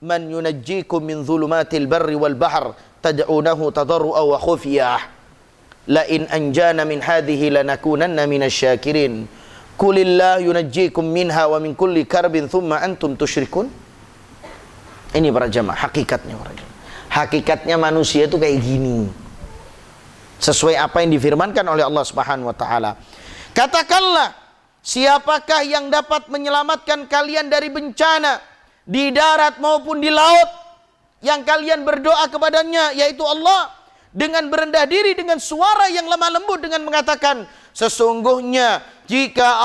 man yunajjikum min dhulumatil barri wal bahr tad'unahu tadarru'a wa khufyah la in anjana min hadhihi lanakunanna minasyakirin Qulillah yunajjikum minha wa min kulli karbin thumma antum tusyrikun. Ini para jamaah hakikatnya, para jamaah. Hakikatnya manusia itu kayak gini. Sesuai apa yang difirmankan oleh Allah Subhanahu wa taala. Katakanlah, siapakah yang dapat menyelamatkan kalian dari bencana di darat maupun di laut, yang kalian berdoa kepadanya, yaitu Allah, dengan berendah diri dengan suara yang lemah lembut dengan mengatakan, sesungguhnya jika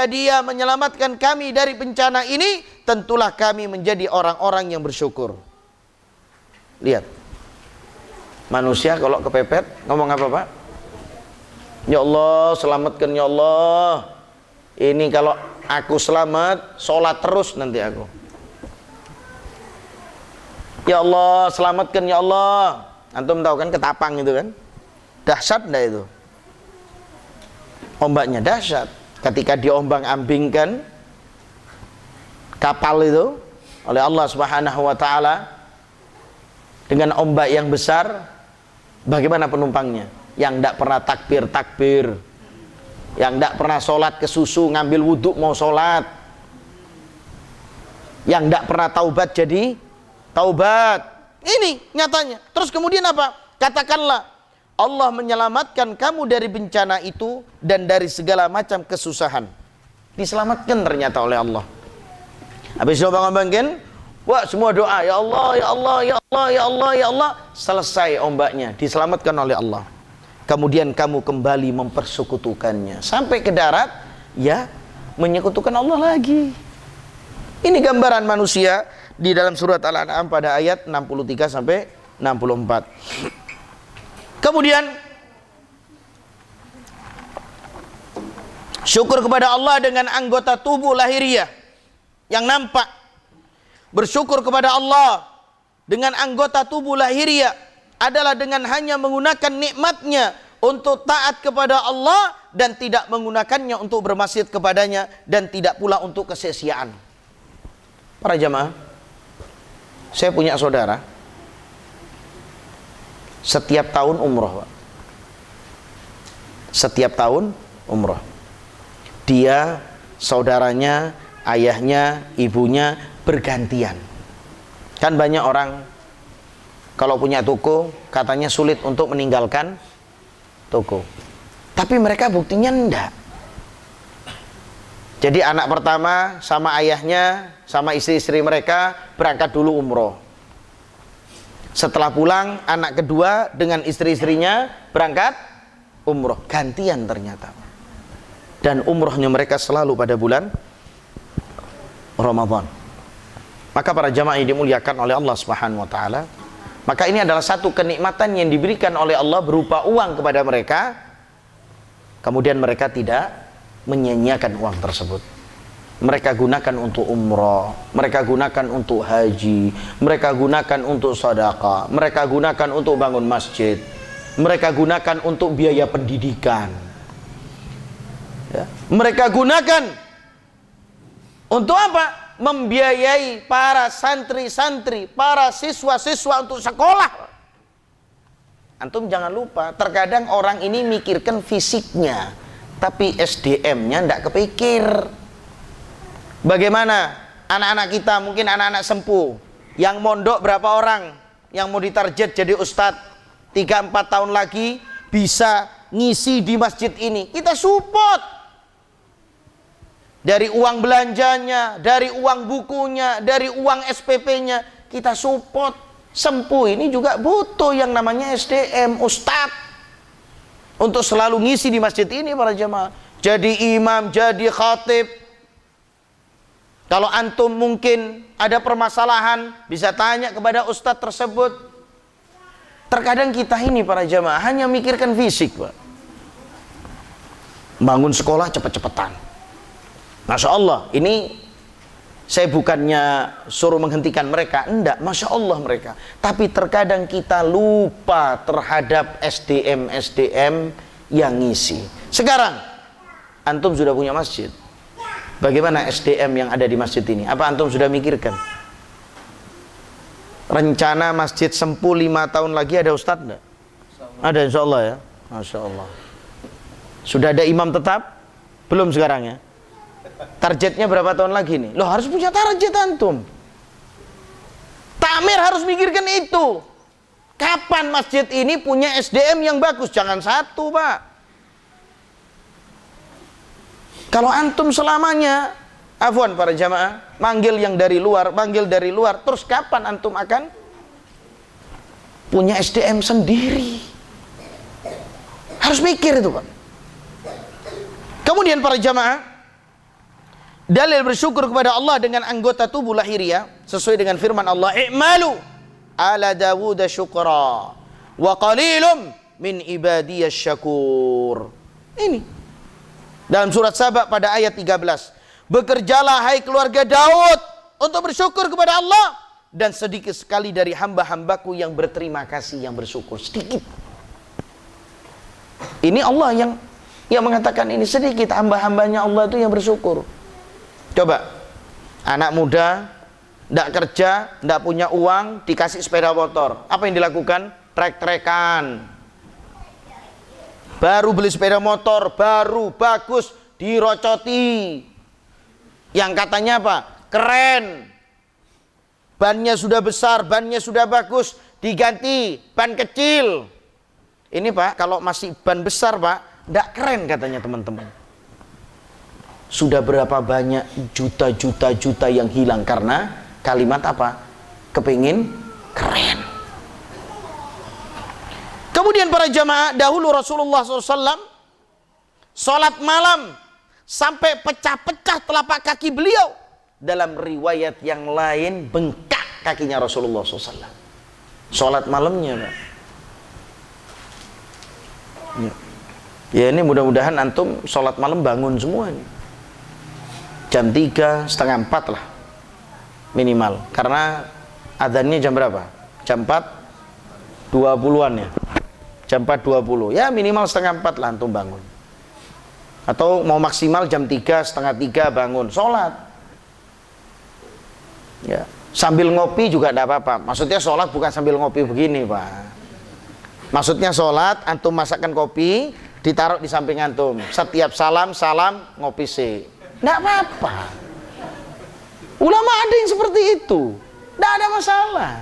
Dia menyelamatkan kami dari bencana ini, tentulah kami menjadi orang-orang yang bersyukur. Lihat, manusia kalau kepepet ngomong apa, Pak? Ya Allah selamatkan, ya Allah. Ini kalau aku selamat, sholat terus nanti aku. Ya Allah selamatkan, ya Allah. Antum tahu kan ketapang itu kan? Dahsyat enggak itu? Ombaknya dahsyat. Ketika diombang-ambingkan kapal itu oleh Allah Subhanahu wa taala dengan ombak yang besar, bagaimana penumpangnya? Yang tidak pernah takbir, yang tidak pernah sholat ke susu, ngambil wudhu mau sholat, yang tidak pernah taubat jadi taubat. Ini nyatanya. Terus kemudian apa? Katakanlah, Allah menyelamatkan kamu dari bencana itu dan dari segala macam kesusahan. Diselamatkan ternyata oleh Allah. Habis ombang-ombangkan, wah semua doa, ya Allah, ya Allah, ya Allah, ya Allah, ya Allah. Selesai ombaknya, diselamatkan oleh Allah. Kemudian kamu kembali mempersekutukannya sampai ke darat, ya menyekutukan Allah lagi. Ini gambaran manusia di dalam surat Al-An'am pada ayat 63 sampai 64. Kemudian Syukur kepada Allah dengan anggota tubuh lahiriah yang nampak. Bersyukur kepada Allah dengan anggota tubuh lahiriah adalah dengan hanya menggunakan nikmatnya untuk taat kepada Allah dan tidak menggunakannya untuk bermaksiat kepadanya dan tidak pula untuk kesia-siaan. Para jamaah, saya punya saudara setiap tahun umroh, Pak. Setiap tahun umroh. Dia, saudaranya, ayahnya, ibunya bergantian. Kan banyak orang kalau punya toko katanya sulit untuk meninggalkan toko. Tapi mereka buktinya enggak. Jadi anak pertama sama ayahnya, sama istri-istri mereka berangkat dulu umroh. Setelah pulang, anak kedua dengan istri-istrinya berangkat umroh. Gantian ternyata. Dan umrohnya mereka selalu pada bulan Ramadan. Maka para jamaah yang dimuliakan oleh Allah Subhanahu wa taala, maka ini adalah satu kenikmatan yang diberikan oleh Allah berupa uang kepada mereka. Kemudian mereka tidak menyia-nyiakan uang tersebut. Mereka gunakan untuk umrah, mereka gunakan untuk haji, mereka gunakan untuk sedekah, mereka gunakan untuk bangun masjid, mereka gunakan untuk biaya pendidikan. Ya. Mereka gunakan untuk apa? Membiayai para santri-santri, para siswa-siswa untuk sekolah. Antum jangan lupa, terkadang orang ini mikirkan fisiknya, tapi SDM-nya tidak kepikir. Bagaimana anak-anak kita, mungkin anak-anak sempuh, yang mondok berapa orang, yang mau ditarget jadi ustadz, 3-4 tahun lagi bisa ngisi di masjid ini. Kita support. Dari uang belanjanya, dari uang bukunya, dari uang SPP-nya, kita support. Sempuh ini juga butuh yang namanya SDM, ustadz, untuk selalu ngisi di masjid ini para jemaah. Jadi imam, jadi khatib. Kalau antum mungkin ada permasalahan, bisa tanya kepada ustadz tersebut. Terkadang kita ini para jemaah hanya mikirkan fisik, Pak. Bangun sekolah cepet-cepetan. Masya Allah, ini saya bukannya suruh menghentikan mereka, enggak, Masya Allah mereka. Tapi terkadang kita lupa terhadap SDM yang ngisi. Sekarang, antum sudah punya masjid. Bagaimana SDM yang ada di masjid ini? Apa antum sudah mikirkan? Rencana masjid sempuh 5 tahun lagi ada ustadz enggak? Ada insya Allah ya. Masya Allah. Sudah ada imam tetap? Belum sekarang ya. Targetnya berapa tahun lagi nih? Loh, harus punya target antum. Takmir harus mikirkan itu. Kapan masjid ini punya SDM yang bagus? Jangan satu, Pak. Kalau antum selamanya, afwan para jamaah, manggil yang dari luar, terus kapan antum akan punya SDM sendiri? Harus mikir itu, Pak. Kemudian para jamaah, dalil bersyukur kepada Allah dengan anggota tubuh lahiriah sesuai dengan firman Allah, "I'malu ala Dawud syukra wa qalilum min ibadiyas syakur." Ini dalam surat Saba pada ayat 13. Bekerjalah hai keluarga Daud untuk bersyukur kepada Allah, dan sedikit sekali dari hamba-hambaku yang berterima kasih, yang bersyukur. Sedikit. Ini Allah yang mengatakan ini, sedikit hamba-hambanya Allah itu yang bersyukur. Coba, anak muda, tidak kerja, tidak punya uang, dikasih sepeda motor. Apa yang dilakukan? Trek-trekan. Baru beli sepeda motor, baru, bagus, dirocoti. Yang katanya apa? Keren. Bannya sudah besar, bannya sudah bagus, diganti ban kecil. Ini Pak, kalau masih ban besar Pak, tidak keren katanya teman-teman. Sudah berapa banyak juta yang hilang karena kalimat apa? Kepingin keren. Kemudian para jamaah, dahulu Rasulullah SAW sholat malam sampai pecah-pecah telapak kaki beliau. Dalam riwayat yang lain bengkak kakinya Rasulullah SAW. Sholat malamnya, Pak. Ya. Ya ini mudah-mudahan antum sholat malam bangun semua nih. Jam 3, setengah 4 lah minimal. Karena adzannya jam berapa? Jam 4.20-an ya. Jam 4.20. Ya minimal setengah 4 lah antum bangun. Atau mau maksimal jam 3, setengah 3 bangun sholat. Ya, sambil ngopi juga tidak apa-apa. Maksudnya sholat bukan sambil ngopi begini, Pak. Maksudnya sholat, antum masakkan kopi, ditaruh di samping antum. Setiap salam ngopi sih. Tidak apa-apa. Ulama ada yang seperti itu. Tidak ada masalah.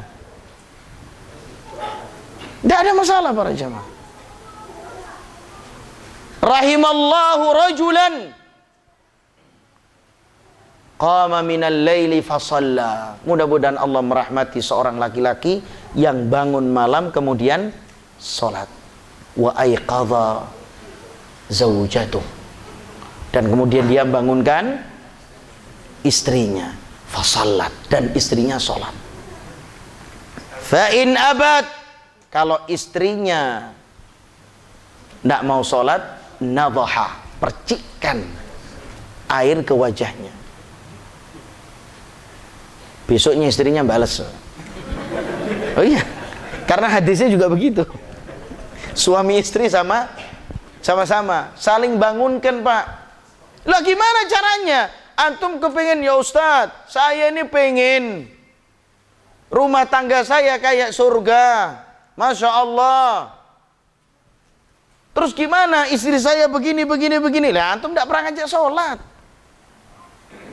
Tidak ada masalah para jamaah. Rahimallahu rajulan qama minal laili fasalla. Mudah-mudahan Allah merahmati seorang laki-laki yang bangun malam kemudian salat. Wa aiqadha zaujatuh. Dan kemudian dia bangunkan istrinya fasallat, dan istrinya salat. Fa in abad, kalau istrinya tidak mau salat, nadhaha, percikkan air ke wajahnya. Besoknya istrinya balas. Oh iya, karena hadisnya juga begitu. Suami istri sama-sama saling bangunkan, Pak. Lah gimana caranya? Antum kepingin, ya Ustadz, saya ini pengen rumah tangga saya kayak surga, Masya Allah. Terus gimana? Istri saya begini. Lah antum tidak pernah ngajak sholat.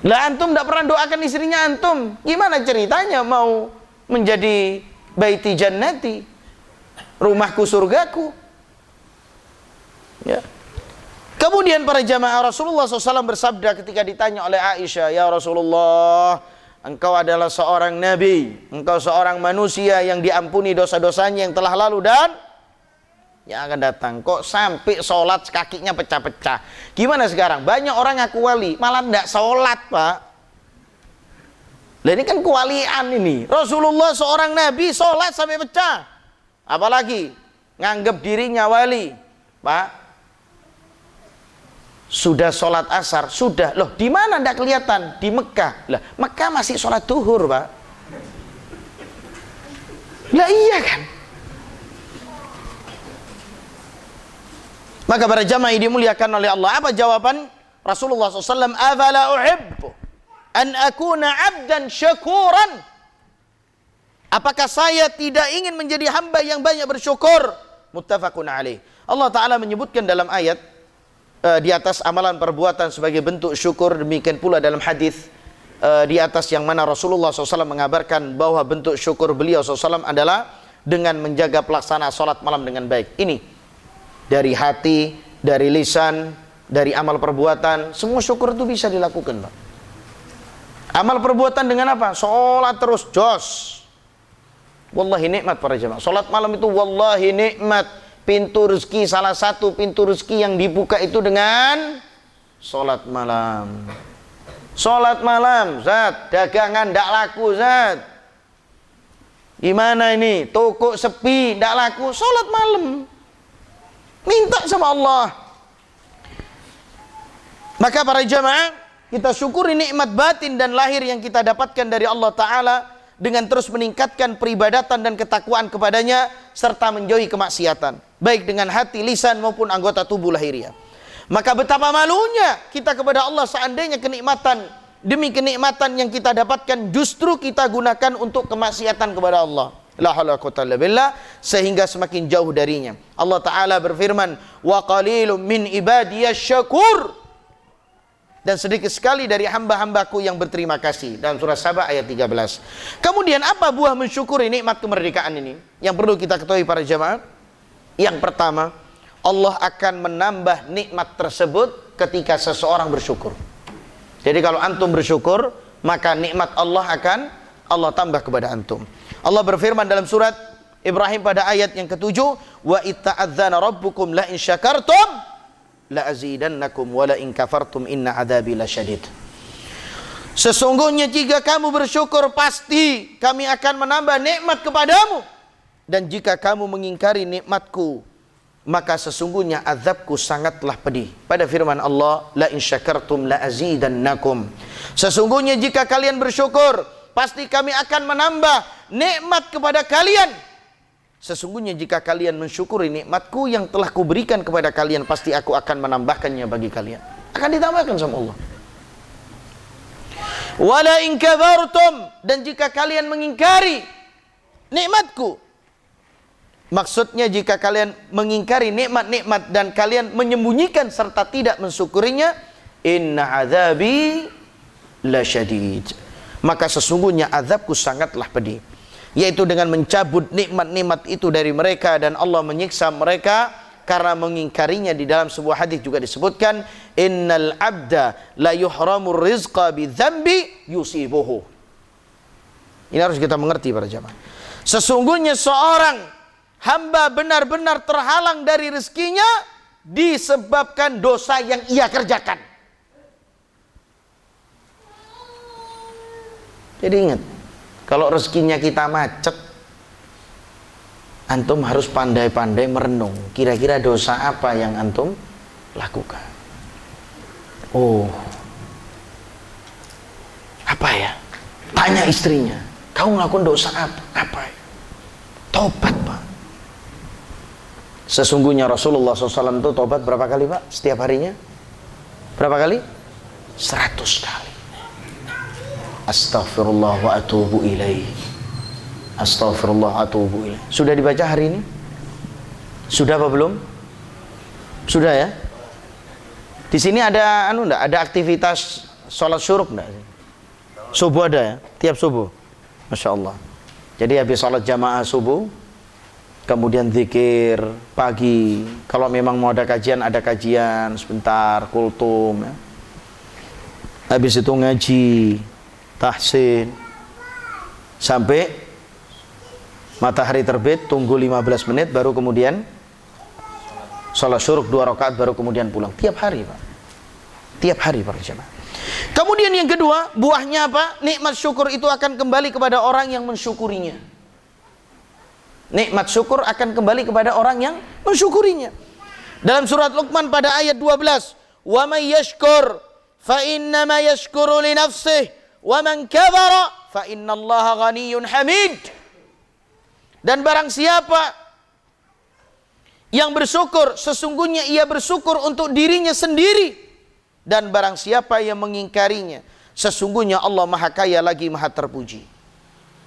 Lah antum tidak pernah doakan istrinya antum. Gimana ceritanya mau menjadi baiti jannati, rumahku surgaku? Ya. Kemudian para jamaah, Rasulullah SAW bersabda ketika ditanya oleh Aisyah, ya Rasulullah, engkau adalah seorang nabi, engkau seorang manusia yang diampuni dosa-dosanya yang telah lalu dan yang akan datang. Kok sampai sholat kakinya pecah-pecah? Gimana sekarang? Banyak orang ngaku wali, malah tidak sholat, Pak. Lah ini kan kewalian ini. Rasulullah seorang nabi sholat sampai pecah, apalagi nganggap dirinya wali, Pak. Sudah sholat asar, sudah. Loh, di mana tidak kelihatan? Di Mekah. Lah, Mekah masih sholat duhur, Pak. Lah iya kan? Maka para jamaah dimuliakan oleh Allah, apa jawaban Rasulullah SAW? Afala uhibbu an akuna abdan syakuran. Apakah saya tidak ingin menjadi hamba yang banyak bersyukur? Muttafaqun alaih. Allah Ta'ala menyebutkan dalam ayat, di atas amalan perbuatan sebagai bentuk syukur. Demikian pula dalam hadis di atas yang mana Rasulullah SAW mengabarkan bahwa bentuk syukur beliau SAW adalah dengan menjaga pelaksanaan sholat malam dengan baik. Ini dari hati, dari lisan, dari amal perbuatan, semua syukur itu bisa dilakukan, Pak. Amal perbuatan dengan apa? Sholat terus, jos. Wallahi nikmat para jemaah. Sholat malam itu wallahi nikmat. Pintu rezeki, salah satu pintu rezeki yang dibuka itu dengan sholat malam. Sholat malam, Zat. Dagangan tidak laku, Zat. Gimana ini? Toko sepi, tidak laku. Sholat malam. Minta sama Allah. Maka para jamaah, kita syukuri nikmat batin dan lahir yang kita dapatkan dari Allah Ta'ala dengan terus meningkatkan peribadatan dan ketakwaan kepadanya serta menjauhi kemaksiatan, baik dengan hati, lisan maupun anggota tubuh lahiriah. Maka betapa malunya kita kepada Allah seandainya kenikmatan demi kenikmatan yang kita dapatkan justru kita gunakan untuk kemaksiatan kepada Allah. La haula quwwata illa billah, sehingga semakin jauh darinya. Allah Ta'ala berfirman, wa qalilum min ibadiyasy syakur. Dan sedikit sekali dari hamba-hambaku yang berterima kasih, dalam surah Saba ayat 13. Kemudian apa buah mensyukuri nikmat kemerdekaan ini? Yang perlu kita ketahui para jemaah, yang pertama, Allah akan menambah nikmat tersebut ketika seseorang bersyukur. Jadi kalau antum bersyukur, maka nikmat Allah akan Allah tambah kepada antum. Allah berfirman dalam surat Ibrahim pada ayat yang ke-7, wa itta'adzana rabbukum la in syakartum la azidannakum wa la in kafartum inna adzabi lasyadid. Sesungguhnya jika kamu bersyukur pasti kami akan menambah nikmat kepadamu, dan jika kamu mengingkari nikmatku maka sesungguhnya azabku sangatlah pedih. Pada firman Allah, la in syakartum la azidannakum. Sesungguhnya jika kalian bersyukur, pasti kami akan menambah nikmat kepada kalian. Sesungguhnya jika kalian mensyukuri nikmatku yang telah kuberikan kepada kalian, pasti aku akan menambahkannya bagi kalian. Akan ditambahkan sama Allah. Wala in kafartum, dan jika kalian mengingkari nikmatku, maksudnya jika kalian mengingkari nikmat-nikmat dan kalian menyembunyikan serta tidak mensyukurinya, inna azabi lasyadid, maka sesungguhnya azabku sangatlah pedih, yaitu dengan mencabut nikmat-nikmat itu dari mereka dan Allah menyiksa mereka karena mengingkarinya. Di dalam sebuah hadis juga disebutkan, innal abda la yuhramur rizqa bi dzambi yusibuhu. Ini harus kita mengerti para jamaah. Sesungguhnya seorang hamba benar-benar terhalang dari rezekinya disebabkan dosa yang ia kerjakan. Jadi ingat, kalau rezekinya kita macet, antum harus pandai-pandai merenung, kira-kira dosa apa yang antum lakukan. Oh, apa ya? Tanya istrinya, kau ngelakuin dosa apa? Apa ya? Tobat, Pak. Sesungguhnya Rasulullah SAW itu tobat berapa kali, Pak? Setiap harinya? Berapa kali? 100 kali. Astaghfirullah wa atubu ilaih. Astaghfirullah wa atubu ilaih. Sudah dibaca hari ini? Sudah apa belum? Sudah ya? Di sini ada enggak? Ada aktivitas sholat syuruk enggak? Subuh ada ya? Tiap subuh. Masya Allah. Jadi habis sholat jamaah subuh, kemudian zikir pagi. Kalau memang mau ada kajian sebentar, kultum ya. Habis itu ngaji, tahsin, sampai matahari terbit, tunggu 15 menit, baru kemudian sholat syuruk 2 rakaat, baru kemudian pulang. Tiap hari, Pak. Tiap hari, para jemaah. Kemudian yang kedua, buahnya apa? Nikmat syukur itu akan kembali kepada orang yang mensyukurinya. Nikmat syukur akan kembali kepada orang yang mensyukurinya. Dalam surat Luqman pada ayat 12, "Wa may yashkur fa innama yashkuru li nafsihi wa man kafara fa innallaha ghaniyyun hamid." Dan barang siapa yang bersyukur, sesungguhnya ia bersyukur untuk dirinya sendiri. Dan barang siapa yang mengingkarinya, sesungguhnya Allah Maha Kaya lagi Maha Terpuji.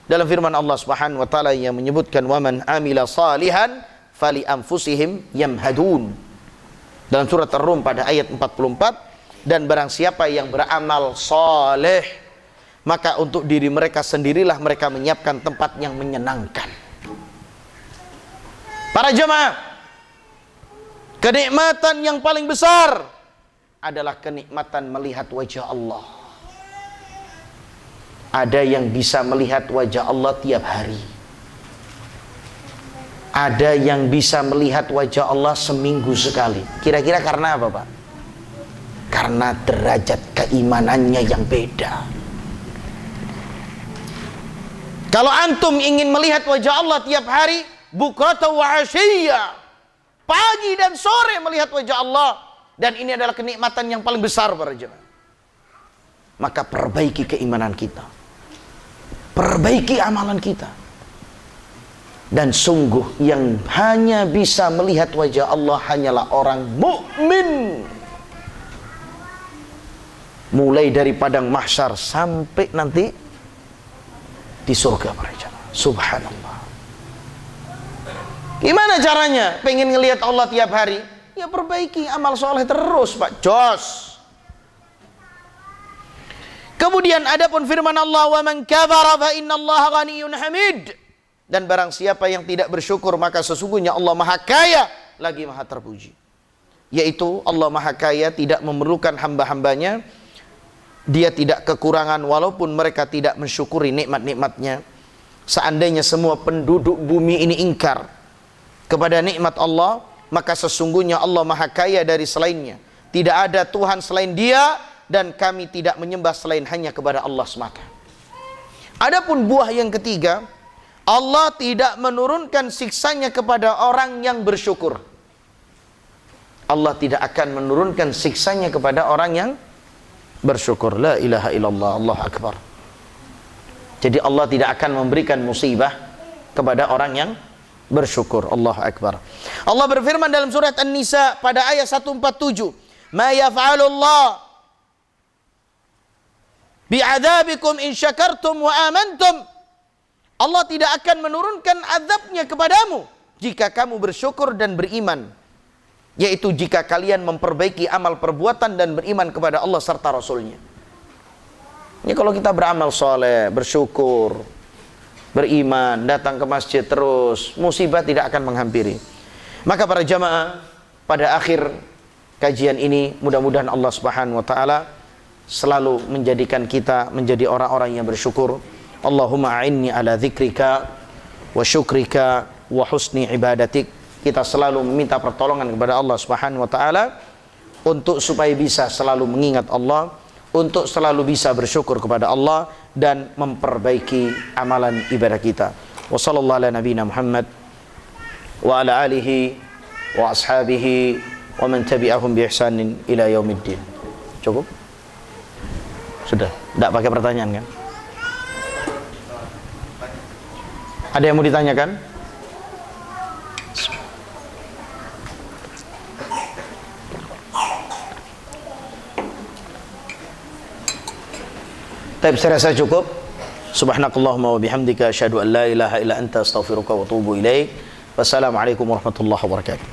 Dalam firman Allah Subhanahu wa taala yang menyebutkan, "Wa man amila salihan fali anfusihim yamhadun." Dalam surat Ar-Rum pada ayat 44, dan barang siapa yang beramal saleh, maka untuk diri mereka sendirilah mereka menyiapkan tempat yang menyenangkan. Para jemaah, kenikmatan yang paling besar adalah kenikmatan melihat wajah Allah. Ada yang bisa melihat wajah Allah tiap hari. Ada yang bisa melihat wajah Allah seminggu sekali. Kira-kira karena apa, Pak? Karena derajat keimanannya yang beda. Kalau antum ingin melihat wajah Allah tiap hari, bukrata wa asyiyya, pagi dan sore melihat wajah Allah, dan ini adalah kenikmatan yang paling besar para jemaah, maka perbaiki keimanan kita, perbaiki amalan kita. Dan sungguh yang hanya bisa melihat wajah Allah hanyalah orang mukmin. Mulai dari padang mahsyar sampai nanti di surga para jemaah. Subhanallah. Gimana caranya? Pengen ngelihat Allah tiap hari? Ya perbaiki amal soleh terus, Pak. Jos. Kemudian adapun firman Allah, "Wa man kafara fa innallaha ghaniyyun hamid." Dan barang siapa yang tidak bersyukur, maka sesungguhnya Allah Maha Kaya lagi Maha Terpuji. Yaitu Allah Maha Kaya tidak memerlukan hamba-hambanya. Dia tidak kekurangan walaupun mereka tidak mensyukuri nikmat-nikmatnya. Seandainya semua penduduk bumi ini ingkar kepada nikmat Allah, maka sesungguhnya Allah Maha Kaya dari selainnya. Tidak ada Tuhan selain Dia, dan kami tidak menyembah selain hanya kepada Allah semata. Adapun buah yang ketiga, Allah tidak menurunkan siksanya kepada orang yang bersyukur. Allah tidak akan menurunkan siksanya kepada orang yang bersyukur. La ilaha illallah, Allah akbar. Jadi Allah tidak akan memberikan musibah kepada orang yang bersyukur. Allah akbar. Allah berfirman dalam surat An-Nisa pada ayat 147, "Ma yaf'alullah bi'adzabikum in syakartum wa amantum." Allah tidak akan menurunkan azabnya kepadamu jika kamu bersyukur dan beriman, yaitu jika kalian memperbaiki amal perbuatan dan beriman kepada Allah serta Rasulnya. Ini kalau kita beramal soleh, bersyukur, beriman, datang ke masjid terus, musibah tidak akan menghampiri. Maka para jamaah, pada akhir kajian ini mudah-mudahan Allah Subhanahu wa taala selalu menjadikan kita menjadi orang-orang yang bersyukur. Allahumma a'inni ala dzikrika wa syukrika wa husni ibadatik. Kita selalu meminta pertolongan kepada Allah Subhanahu wa taala untuk supaya bisa selalu mengingat Allah, untuk selalu bisa bersyukur kepada Allah dan memperbaiki amalan ibadah kita. Wa sallallahu ala nabiyina Muhammad wa ala alihi wa ashabihi wa man tabi'ahum bi ihsanin ila yaumiddin. Cukup? Sudah, tidak pakai pertanyaan kan? Ada yang mau ditanyakan? Baik, saya rasa cukup. Subhanakallahumma wa bihamdika asyhadu an la ilaha illa anta astaghfiruka wa atubu ilaik. Wassalamualaikum warahmatullahi wabarakatuh.